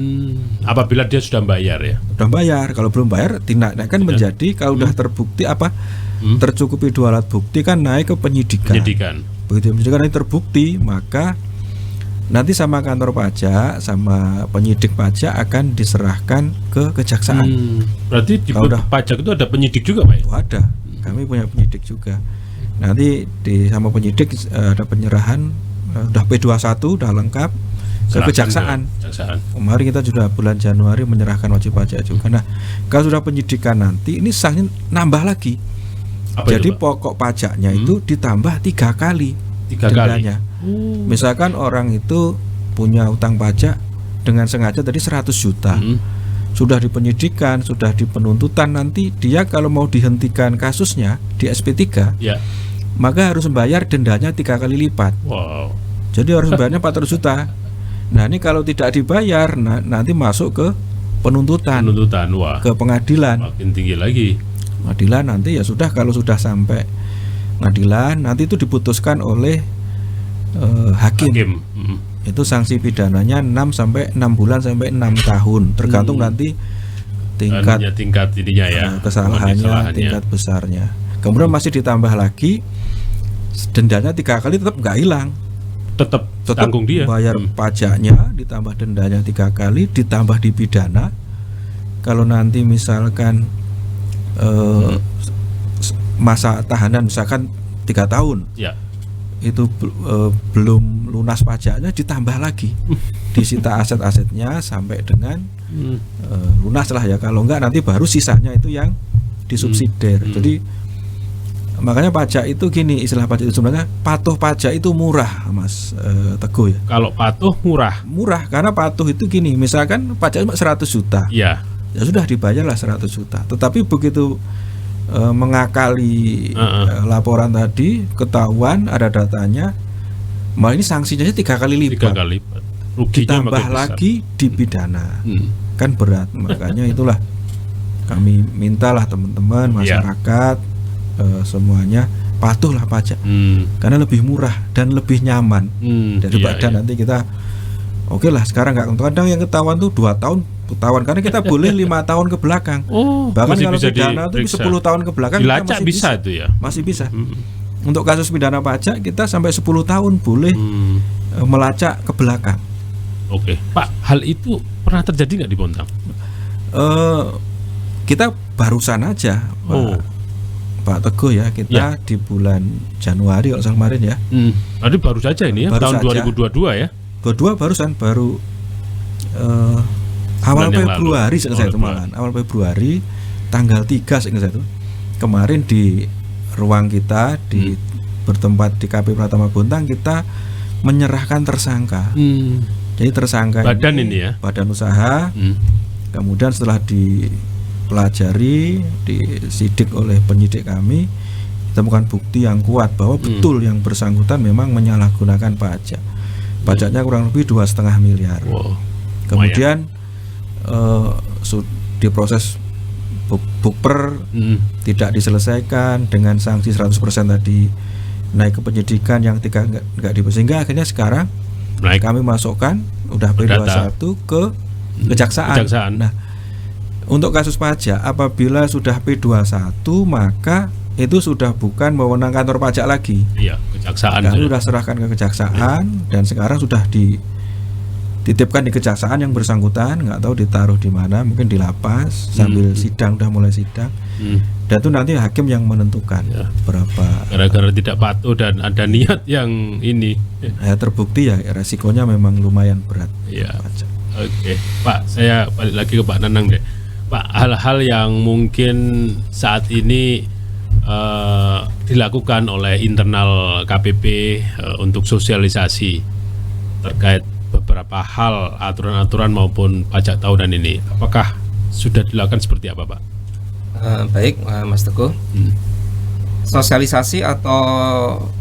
Apabila dia sudah bayar ya. Sudah bayar, kalau belum bayar tindakan menjadi kalau sudah terbukti tercukupi 2 alat bukti kan naik ke penyidikan. Begitu penyidikan ini terbukti, maka nanti sama kantor pajak, sama penyidik pajak akan diserahkan ke kejaksaan. Berarti di pajak itu ada penyidik juga Pak? Ada, kami punya penyidik juga. Nanti sama penyidik ada penyerahan, udah P21, udah lengkap ke kejaksaan. Kemarin kita sudah bulan Januari menyerahkan wajib pajak juga. Nah kalau sudah penyidikan nanti ini sanksi nambah lagi. Jadi pokok pajaknya itu ditambah 3 kali dendanya. Misalkan orang itu punya utang pajak dengan sengaja tadi 100 juta. Sudah di penyidikan, sudah di penuntutan, nanti dia kalau mau dihentikan kasusnya di SP3, maka harus membayar dendanya 3 kali lipat. Jadi harus bayarnya 400 juta. Nah ini kalau tidak dibayar, nanti masuk ke penuntutan. Ke pengadilan. Makin tinggi lagi. Pengadilan nanti ya sudah, kalau sudah sampai pengadilan nanti itu diputuskan oleh hakim. Itu sanksi pidananya 6 bulan sampai 6 tahun, tergantung nanti tingkat ininya ya, kesalahannya, tingkat besarnya. Kemudian masih ditambah lagi dendanya 3 kali, tetap nggak hilang, tetap tanggung dia. Bayar pajaknya ditambah dendanya 3 kali, ditambah dipidana, kalau nanti misalkan masa tahanan misalkan 3 tahun, ya, itu belum lunas pajaknya, ditambah lagi, disita aset-asetnya sampai dengan lunas lah ya. Kalau enggak nanti baru sisanya itu yang disubsidiar. Jadi makanya pajak itu gini, istilah pajak itu sebenarnya patuh pajak itu murah, Mas Teguh ya. Kalau patuh murah Karena patuh itu gini, misalkan pajak cuma 100 juta, ya sudah dibayarlah 100 juta. Tetapi begitu mengakali laporan tadi, ketahuan ada datanya, malah ini sanksinya 3 kali lipat. 3 kali lipat. Ruginya Ditambah makin besar. lagi dipidana. Kan berat. Makanya itulah kami mintalah teman-teman masyarakat semuanya patuhlah pajak. Karena lebih murah dan lebih nyaman daripada nanti kita oke lah sekarang nggak, kadang yang ketahuan tuh 2 tahun ketahuan, karena kita boleh 5 tahun ke belakang. Bahkan kalau pidana itu 10 tahun ke belakang kita dilacak masih bisa itu ya. Masih bisa. Untuk kasus pidana pajak kita sampai 10 tahun boleh melacak ke belakang. Oke, Pak, hal itu pernah terjadi nggak di Bontang? Kita barusan aja, Pak Teguh ya, kita di bulan Januari kalau kemarin ya. Tadi baru saja ini ya, Baru tahun saja. 2022 ya. Baru awal Bulan yang Februari lalu. saya itu malahan, awal Februari tanggal 3 saya itu. Kemarin di ruang kita di bertempat di KP Pratama Bontang kita menyerahkan tersangka. Jadi tersangka Badan ini ya? badan usaha. Kemudian setelah dipelajari, disidik oleh penyidik kami, ditemukan bukti yang kuat bahwa betul yang bersangkutan memang menyalahgunakan pajak. Pajaknya kurang lebih 2,5 miliar. Wow. Kemudian diproses bukper, tidak diselesaikan dengan sanksi 100% tadi, naik ke penyidikan yang 3 enggak sehingga akhirnya sekarang Naik. kami masukkan udah P21 ke kejaksaan. Nah, untuk kasus pajak apabila sudah P21 maka itu sudah bukan wewenang kantor pajak lagi. Iya, kejaksaan. Kami sudah serahkan ke kejaksaan dan sekarang sudah dititipkan di kejaksaan yang bersangkutan, nggak tahu ditaruh di mana, mungkin di lapas sambil sidang, udah mulai sidang. Dan itu nanti hakim yang menentukan berapa. Gara-gara tidak patuh dan ada niat yang ini. Terbukti ya resikonya memang lumayan berat. Iya. Oke, Pak, saya balik lagi ke Pak Nanang deh. Pak, hal-hal yang mungkin saat ini dilakukan oleh internal KPP untuk sosialisasi terkait beberapa hal, aturan-aturan maupun pajak tahunan ini, apakah sudah dilakukan seperti apa, Pak? Baik, Mas Teguh. Sosialisasi atau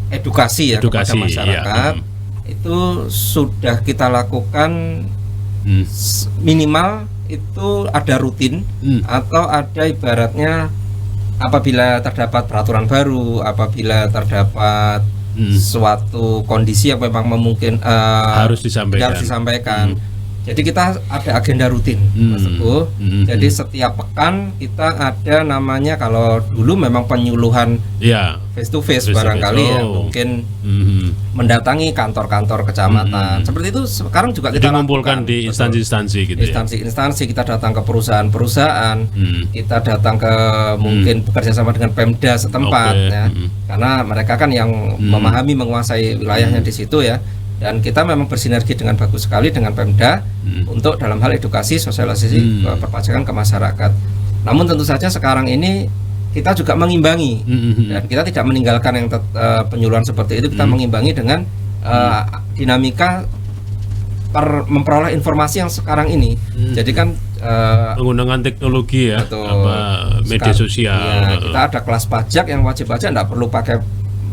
edukasi ya kepada masyarakat itu sudah kita lakukan minimal itu ada rutin atau ada ibaratnya apabila terdapat peraturan baru, apabila terdapat suatu kondisi yang memang memungkinkan harus disampaikan. Jadi kita ada agenda rutin, Mas Teguh. Jadi setiap pekan kita ada namanya, kalau dulu memang penyuluhan face to face barangkali ya, mungkin mendatangi kantor-kantor kecamatan. Seperti itu sekarang juga kita mengumpulkan di instansi-instansi gitu. Instansi-instansi kita datang ke perusahaan-perusahaan, kita datang ke mungkin bekerja sama dengan Pemda setempat ya. Karena mereka kan yang memahami, menguasai wilayahnya di situ ya. Dan kita memang bersinergi dengan bagus sekali dengan Pemda untuk dalam hal edukasi, sosialisasi perpajakan ke masyarakat. Namun tentu saja sekarang ini kita juga mengimbangi dan kita tidak meninggalkan yang penyuluhan seperti itu. Kita mengimbangi dengan dinamika memperoleh informasi yang sekarang ini. Jadi kan penggunaan teknologi ya, media sosial. Ya, kita ada kelas pajak yang wajib pajak, tidak perlu pakai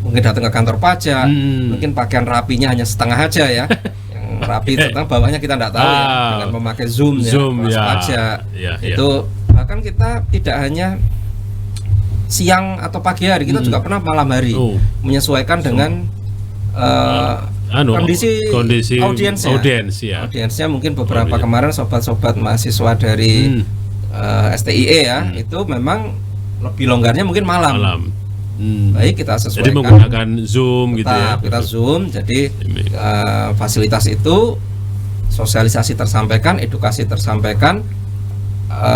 mungkin datang ke kantor pajak, mungkin pakaian rapinya hanya setengah aja ya, yang rapi tentang bawahnya kita tidak tahu ya, dengan memakai Zoom ya, pajak itu bahkan kita tidak hanya siang atau pagi hari, kita juga pernah malam hari menyesuaikan dengan kondisi audiensnya mungkin beberapa kemarin sobat-sobat mahasiswa dari STIE ya, itu memang lebih longgarnya mungkin malam. Baik, kita sesuaikan. Jadi menggunakan Zoom gitu ya. Kita Zoom, jadi fasilitas itu sosialisasi tersampaikan, edukasi tersampaikan,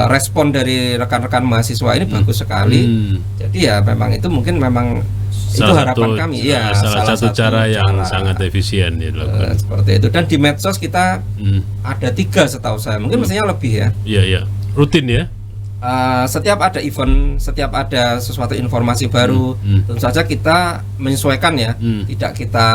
respon dari rekan-rekan mahasiswa ini bagus sekali. Jadi ya memang itu mungkin memang itu harapan kami ya, salah satu cara yang sangat efisien ya dilakukan. Seperti itu. Dan di medsos kita ada 3 setahu saya, mungkin mestinya lebih ya. Iya, rutin ya. Setiap ada event, setiap ada sesuatu informasi baru, tentu saja kita menyesuaikan ya. Tidak kita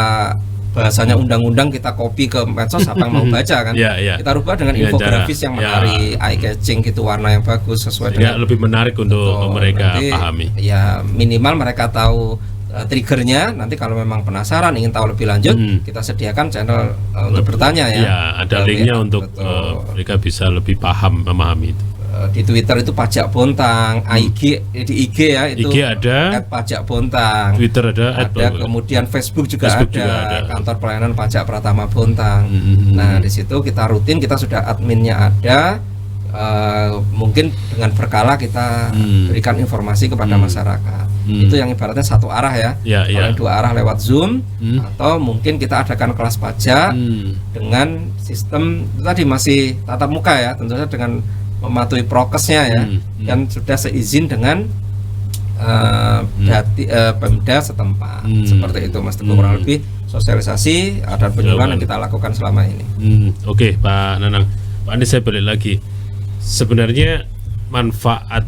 bahasanya undang-undang kita copy ke medsos, apa yang mau baca kan. Kita rubah dengan infografis yang menarik, eye catching gitu, warna yang bagus sesuai dengan lebih menarik untuk mereka pahami. Ya minimal mereka tahu triggernya. Nanti kalau memang penasaran ingin tahu lebih lanjut, kita sediakan channel untuk bertanya ya. Ya, ada linknya untuk mereka bisa lebih paham memahami itu. Di Twitter itu Pajak Bontang, IG di IG ya itu IG ada, @pajak bontang, Twitter ada, kemudian Facebook juga ada, kantor pelayanan pajak Pratama Bontang. Nah di situ kita rutin, kita sudah adminnya ada. Mungkin dengan berkala kita berikan informasi kepada masyarakat. Itu yang ibaratnya satu arah ya. Kalau 2 arah lewat Zoom, atau mungkin kita adakan kelas pajak dengan sistem itu tadi masih tatap muka ya, tentu saja dengan mematuhi prokesnya ya, dan sudah seizin dengan Pemda setempat. Seperti itu Mas Teguh, kurang lebih sosialisasi dan penyuluhan yang kita lakukan selama ini. Oke, Pak Nanang. Pak Andi, saya balik lagi. Sebenarnya manfaat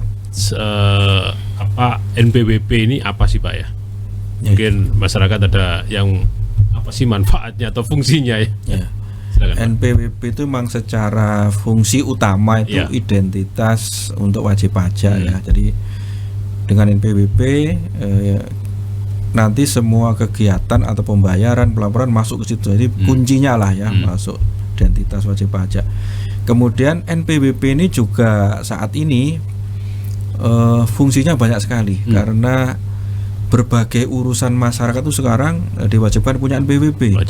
NPWP ini apa sih Pak ya? Mungkin masyarakat ada yang apa sih manfaatnya atau fungsinya ya? NPWP itu memang secara fungsi utama itu identitas untuk wajib pajak ya. Jadi dengan NPWP nanti semua kegiatan atau pembayaran pelaporan masuk ke situ. Jadi kuncinya lah ya, masuk identitas wajib pajak. Kemudian NPWP ini juga saat ini fungsinya banyak sekali karena berbagai urusan masyarakat itu sekarang diwajibkan punya NPWP.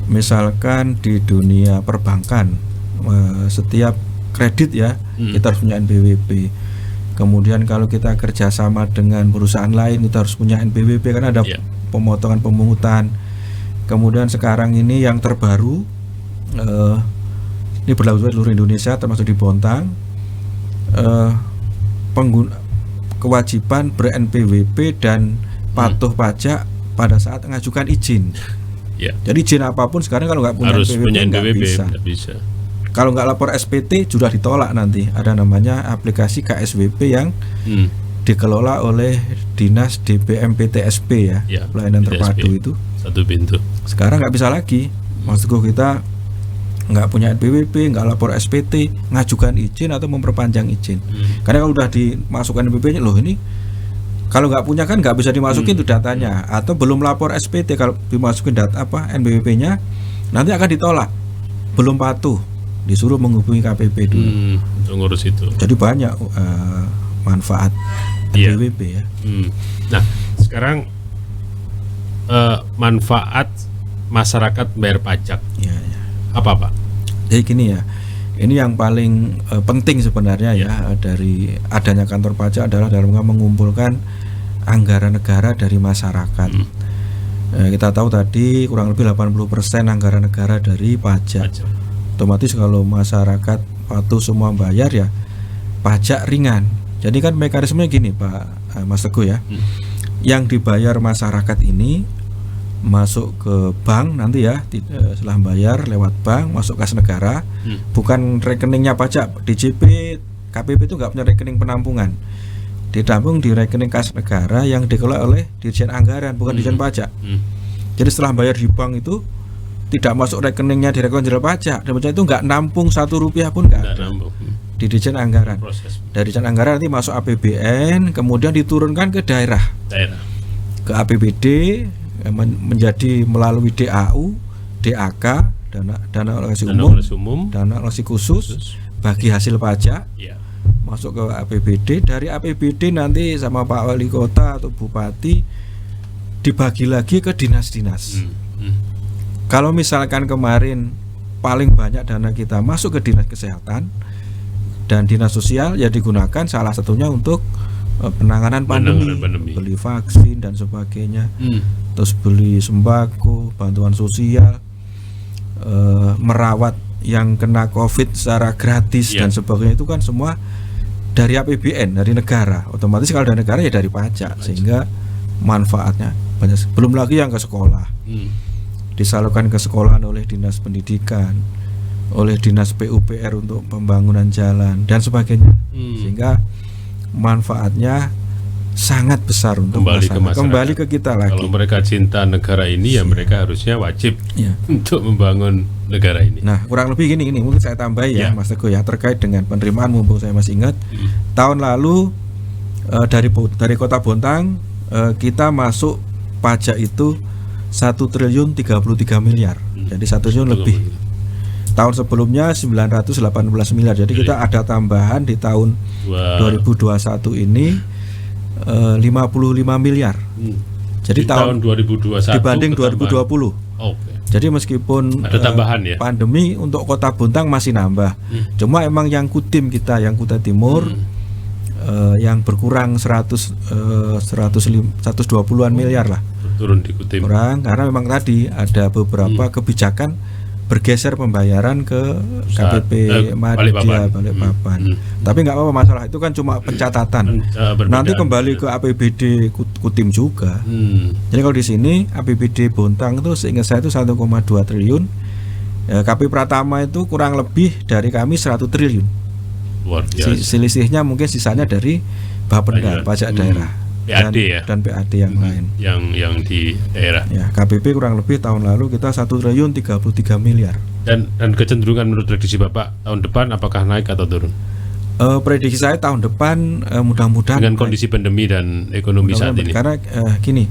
Misalkan di dunia perbankan, setiap kredit ya kita harus punya NPWP. Kemudian kalau kita kerjasama dengan perusahaan lain kita harus punya NPWP karena ada pemotongan pemungutan. Kemudian sekarang ini yang terbaru, ini berlaku di seluruh Indonesia termasuk di Bontang, kewajiban ber-NPWP dan patuh pajak pada saat mengajukan izin. Jadi izin apapun sekarang kalau nggak punya NPWP nggak bisa. Kalau nggak lapor SPT sudah ditolak nanti. Ada namanya aplikasi KSWP yang dikelola oleh Dinas DPMPTSP ya, pelayanan terpadu itu. Satu pintu. Sekarang nggak bisa lagi. Maksudku kita nggak punya NPWP, nggak lapor SPT, ngajukan izin atau memperpanjang izin. Karena kalau udah dimasukkan NPWP-nya, loh ini kalau nggak punya kan nggak bisa dimasukin tuh datanya, atau belum lapor SPT kalau dimasukin data NPWP-nya nanti akan ditolak, belum patuh, disuruh menghubungi KPP dulu untuk ngurus itu. Jadi banyak manfaat NPWP ya. Nah sekarang manfaat masyarakat bayar pajak apa Pak? Jadi gini ya, ini yang paling penting sebenarnya ya dari adanya kantor pajak adalah dalam mengumpulkan anggaran negara dari masyarakat. Kita tahu tadi kurang lebih 80% anggaran negara dari pajak. Otomatis kalau masyarakat patuh semua bayar ya pajak ringan. Jadi kan mekanismenya gini Pak Mas Teguh ya, yang dibayar masyarakat ini masuk ke bank nanti ya, setelah bayar lewat bank masuk kas negara, bukan rekeningnya pajak. DJP KPP itu nggak punya rekening penampungan, ditampung di rekening kas negara yang dikelola oleh Dirjen Anggaran, bukan Dirjen Pajak. Jadi setelah bayar di bank itu tidak masuk rekeningnya Direktorat Jenderal Pajak, dan itu nggak nampung Rp1 pun nggak ada di Dirjen Anggaran. Dari Dirjen Anggaran nanti masuk APBN, kemudian diturunkan ke daerah. Ke APBD, menjadi melalui DAU, DAK, dana alokasi umum, dana alokasi khusus bagi hasil pajak, masuk ke APBD. Dari APBD nanti sama Pak Wali Kota atau Bupati dibagi lagi ke dinas-dinas. Kalau misalkan kemarin paling banyak dana kita masuk ke dinas kesehatan dan dinas sosial, ya digunakan salah satunya untuk penanganan pandemi, beli vaksin dan sebagainya, terus beli sembako, bantuan sosial, merawat yang kena COVID secara gratis dan sebagainya itu kan semua dari APBN, dari negara. Otomatis kalau dari negara ya dari pajak, sehingga manfaatnya banyak. Belum lagi yang ke sekolah, disalurkan ke sekolahan oleh dinas pendidikan, oleh dinas PUPR untuk pembangunan jalan dan sebagainya, sehingga manfaatnya sangat besar untuk kembali ke masyarakat. Kembali ke kita lagi. Kalau mereka cinta negara ini ya mereka harusnya wajib untuk membangun negara ini. Nah, kurang lebih gini mungkin saya tambahi ya Mas Teguh ya, terkait dengan penerimaan, mumpung saya masih ingat. Tahun lalu dari Kota Bontang kita masuk pajak itu 1 triliun 33 miliar. Jadi 1 triliun lebih. Tahun sebelumnya 918 miliar. Jadi kita ada tambahan di tahun 2021 ini 55 miliar. Jadi tahun 2021 dibanding 2020. Jadi meskipun ada tambahan ya. Pandemi untuk Kota Bontang masih nambah. Cuma emang yang Kutim kita, yang Kuta Timur yang berkurang 120-an miliar lah. Turun di Kutim. Kurang karena memang tadi ada beberapa kebijakan bergeser pembayaran ke KPP Madya Balikpapan. Tapi nggak apa-apa, masalah itu kan cuma pencatatan. Nanti kembali ke APBD Kutim juga. Jadi kalau di sini APBD Bontang itu seingat saya itu 1,2 triliun. KP Pratama itu kurang lebih dari kami 100 triliun. Luar biasa. Selisihnya mungkin sisanya dari Bapenda, pajak daerah. PAD dan PAD yang lain yang di daerah. Ya, KPP kurang lebih tahun lalu kita 1 triliun 33 miliar. Dan kecenderungan menurut prediksi Bapak tahun depan apakah naik atau turun? Prediksi saya tahun depan mudah-mudahan dengan kondisi pandemi dan ekonomi saat ini. Karena gini,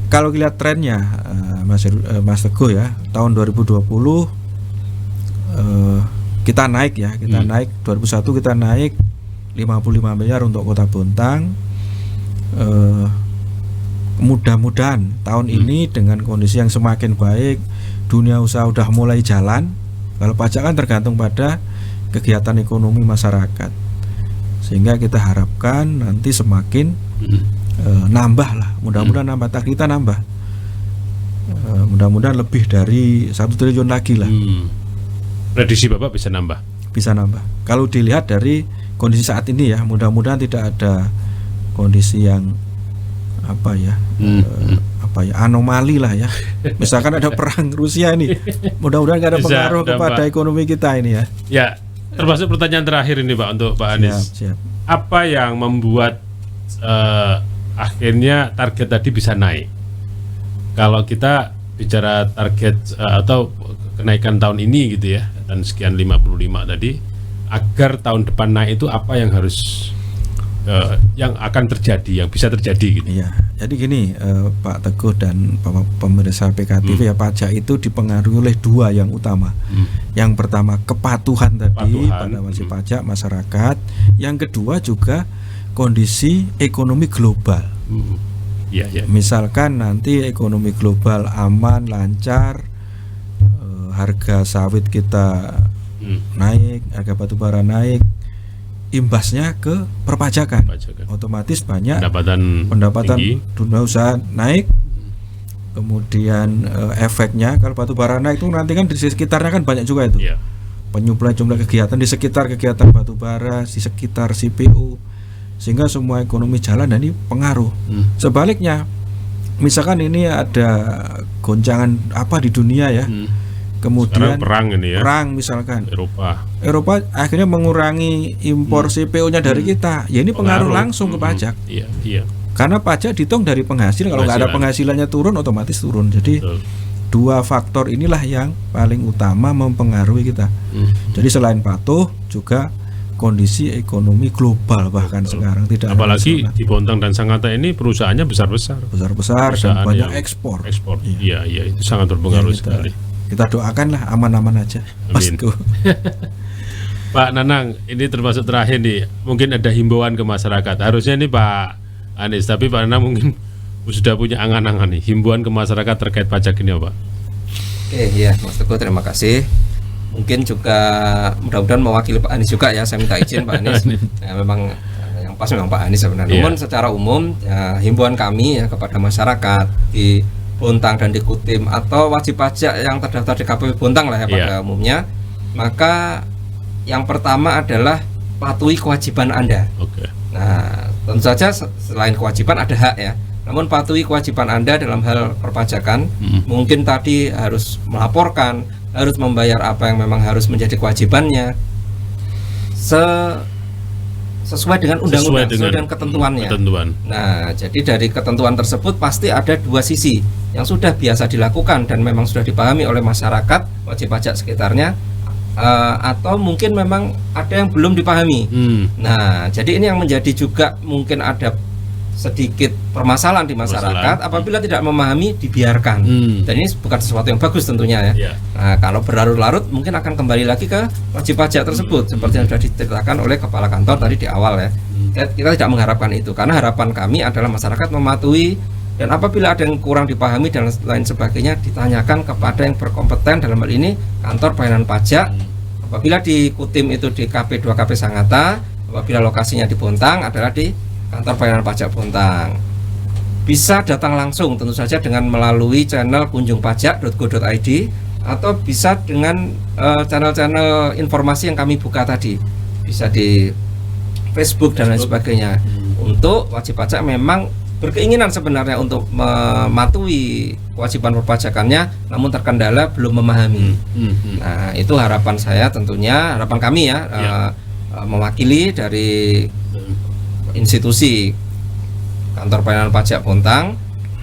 kalau lihat trennya Mas Teguh ya, tahun 2020 kita naik ya, naik 2001 kita naik 55 miliar untuk Kota Bontang. Mudah-mudahan tahun ini dengan kondisi yang semakin baik, dunia usaha udah mulai jalan. Kalau pajak kan tergantung pada kegiatan ekonomi masyarakat, sehingga kita harapkan nanti semakin nambah lah. Mudah-mudahan nambah, tak kita nambah. Mudah-mudahan lebih dari 1 triliun lagi lah. Prediksi Bapak bisa nambah? Bisa nambah. Kalau dilihat dari kondisi saat ini ya, mudah-mudahan tidak ada kondisi yang anomali lah ya. Misalkan ada perang Rusia ini, mudah-mudahan nggak ada pengaruh kepada ekonomi kita ini ya. Ya, termasuk pertanyaan terakhir ini Pak untuk Pak Anies. Siap. Apa yang membuat akhirnya target tadi bisa naik? Kalau kita bicara target atau kenaikan tahun ini gitu ya, dan sekian 55 tadi, agar tahun depan naik itu apa yang harus yang akan terjadi, yang bisa terjadi gitu. Iya. Jadi gini Pak Teguh dan pemirsa PKTV ya, pajak itu dipengaruhi oleh dua yang utama. Yang pertama kepatuhan tadi pada wajib pajak masyarakat. Yang kedua juga kondisi ekonomi global. Misalkan nanti ekonomi global aman, lancar, harga sawit kita naik, harga batubara naik, imbasnya ke perpajakan. Otomatis banyak pendapatan dunia usaha naik. Kemudian efeknya kalau batubara naik itu nanti kan di sekitarnya kan banyak juga itu. Penyuplai jumlah kegiatan di sekitar kegiatan batubara, di sekitar CPO, sehingga semua ekonomi jalan dan ini pengaruh. Sebaliknya, misalkan ini ada goncangan apa di dunia ya. Kemudian perang misalkan Eropa akhirnya mengurangi impor CPO-nya dari kita, ya ini pengaruh langsung ke pajak. Karena pajak dihitung dari penghasil, kalau nggak ada penghasilannya turun, otomatis turun. Jadi dua faktor inilah yang paling utama mempengaruhi kita. Jadi selain patuh juga kondisi ekonomi global bahkan sekarang tidak. Apalagi di Bontang dan Sangatta ini perusahaannya besar-besar dan banyak ekspor. Iya itu sangat berpengaruh sekali. Kita doakanlah aman-aman aja. Amin. Pak Nanang, ini termasuk terakhir nih. Mungkin ada himbauan ke masyarakat. Harusnya ini Pak Anies, tapi Pak Nanang mungkin sudah punya angan-angan nih. Himbauan ke masyarakat terkait pajak ini, Pak. Oke, ya Mas Teguh, terima kasih. Mungkin juga mudah-mudahan mewakili Pak Anies juga ya. Saya minta izin Pak Anies. Ya, memang yang pas memang Pak Anies sebenarnya. Namun secara umum ya, himbauan kami ya kepada masyarakat di Bontang dan di Kutim atau wajib pajak yang terdaftar di KPP Bontang lah ya pada umumnya, maka yang pertama adalah patuhi kewajiban Anda. Oke. Nah, tentu saja selain kewajiban ada hak ya. Namun patuhi kewajiban Anda dalam hal perpajakan. Mungkin tadi harus melaporkan, harus membayar apa yang memang harus menjadi kewajibannya. Sesuai dengan undang-undang, sesuai dengan ketentuannya. Nah, jadi dari ketentuan tersebut pasti ada dua sisi yang sudah biasa dilakukan dan memang sudah dipahami oleh masyarakat, wajib pajak sekitarnya, atau mungkin memang ada yang belum dipahami. Nah, jadi ini yang menjadi juga mungkin ada sedikit permasalahan di masyarakat apabila tidak memahami dibiarkan. Dan ini bukan sesuatu yang bagus tentunya ya. Nah, kalau berlarut-larut mungkin akan kembali lagi ke wajib pajak tersebut seperti yang sudah diceritakan oleh kepala kantor tadi di awal ya. Kita tidak mengharapkan itu karena harapan kami adalah masyarakat mematuhi, dan apabila ada yang kurang dipahami dan lain sebagainya ditanyakan kepada yang berkompeten, dalam hal ini kantor pelayanan pajak. Apabila di Kutim itu di KP 2 KP Sangatta, apabila lokasinya di Bontang adalah di kantor pelayanan pajak Bontang. Bisa datang langsung tentu saja dengan melalui channel kunjungpajak.go.id atau bisa dengan channel-channel informasi yang kami buka tadi, bisa di Facebook dan lain sebagainya. Untuk wajib pajak memang berkeinginan sebenarnya untuk mematuhi kewajiban perpajakannya, namun terkendala belum memahami. Nah, itu harapan saya tentunya, harapan kami ya, mewakili dari institusi kantor pelayanan pajak Bontang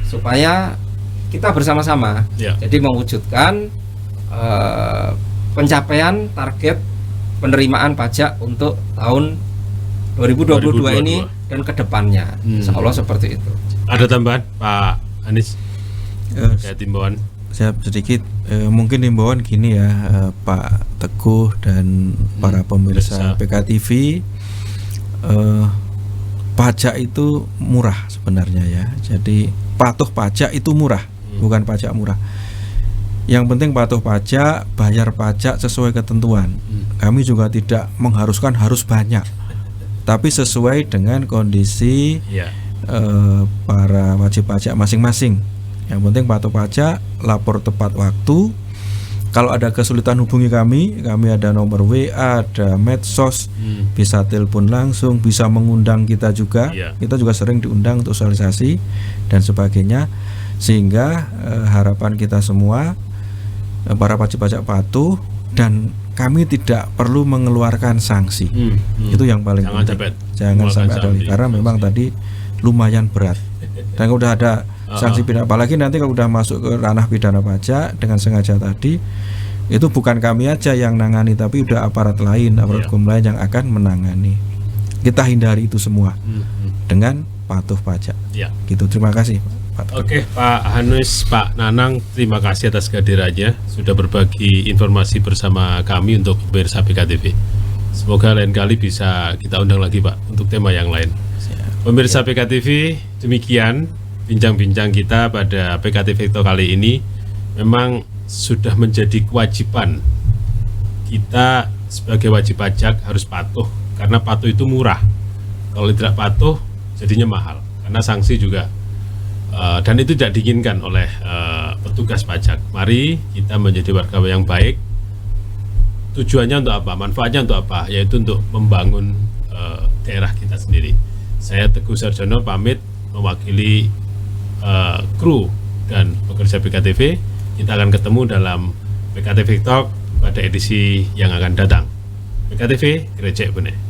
supaya kita bersama-sama jadi mewujudkan pencapaian target penerimaan pajak untuk tahun 2022 ini dan kedepannya. Insya Allah seperti itu. Ada tambahan Pak Anies terkait himbauan? Saya sedikit mungkin himbauan gini ya, Pak Teguh dan para pemirsa PKTV, pajak itu murah sebenarnya ya. Jadi patuh pajak itu murah, bukan pajak murah. Yang penting patuh pajak, bayar pajak sesuai ketentuan. Kami juga tidak mengharuskan harus banyak, tapi sesuai dengan kondisi para wajib pajak masing-masing. Yang penting patuh pajak, lapor tepat waktu. Kalau ada kesulitan hubungi kami ada nomor WA, ada medsos, bisa telepon langsung, bisa mengundang kita juga. Kita juga sering diundang untuk sosialisasi dan sebagainya. Sehingga harapan kita semua para wajib pajak patuh dan kami tidak perlu mengeluarkan sanksi. Itu yang paling penting. Jangan sampai ada, karena memang tadi lumayan berat. Dan udah ada sanksi pidana, apalagi nanti kalau udah masuk ke ranah pidana pajak dengan sengaja tadi, itu bukan kami aja yang nangani, tapi udah aparat lain, aparat hukum lain yang akan menangani. Kita hindari itu semua dengan patuh pajak. Gitu. Terima kasih Pak. Oke, Pak Hanus, Pak Nanang, terima kasih atas kehadirannya, sudah berbagi informasi bersama kami untuk pemirsa PKTV. Semoga lain kali bisa kita undang lagi Pak untuk tema yang lain. Pemirsa PKTV, demikian bincang-bincang kita pada PKTV Talk kali ini. Memang sudah menjadi kewajiban kita sebagai wajib pajak harus patuh, karena patuh itu murah. Kalau tidak patuh jadinya mahal, karena sanksi juga dan itu tidak diinginkan oleh petugas pajak. Mari kita menjadi warga yang baik. Tujuannya untuk apa? Manfaatnya untuk apa? Yaitu untuk membangun daerah kita sendiri. Saya Teguh Suharjono pamit mewakili kru dan pekerja PKTV. Kita akan ketemu dalam PKTV Talk pada edisi yang akan datang. PKTV, Gereja Bune.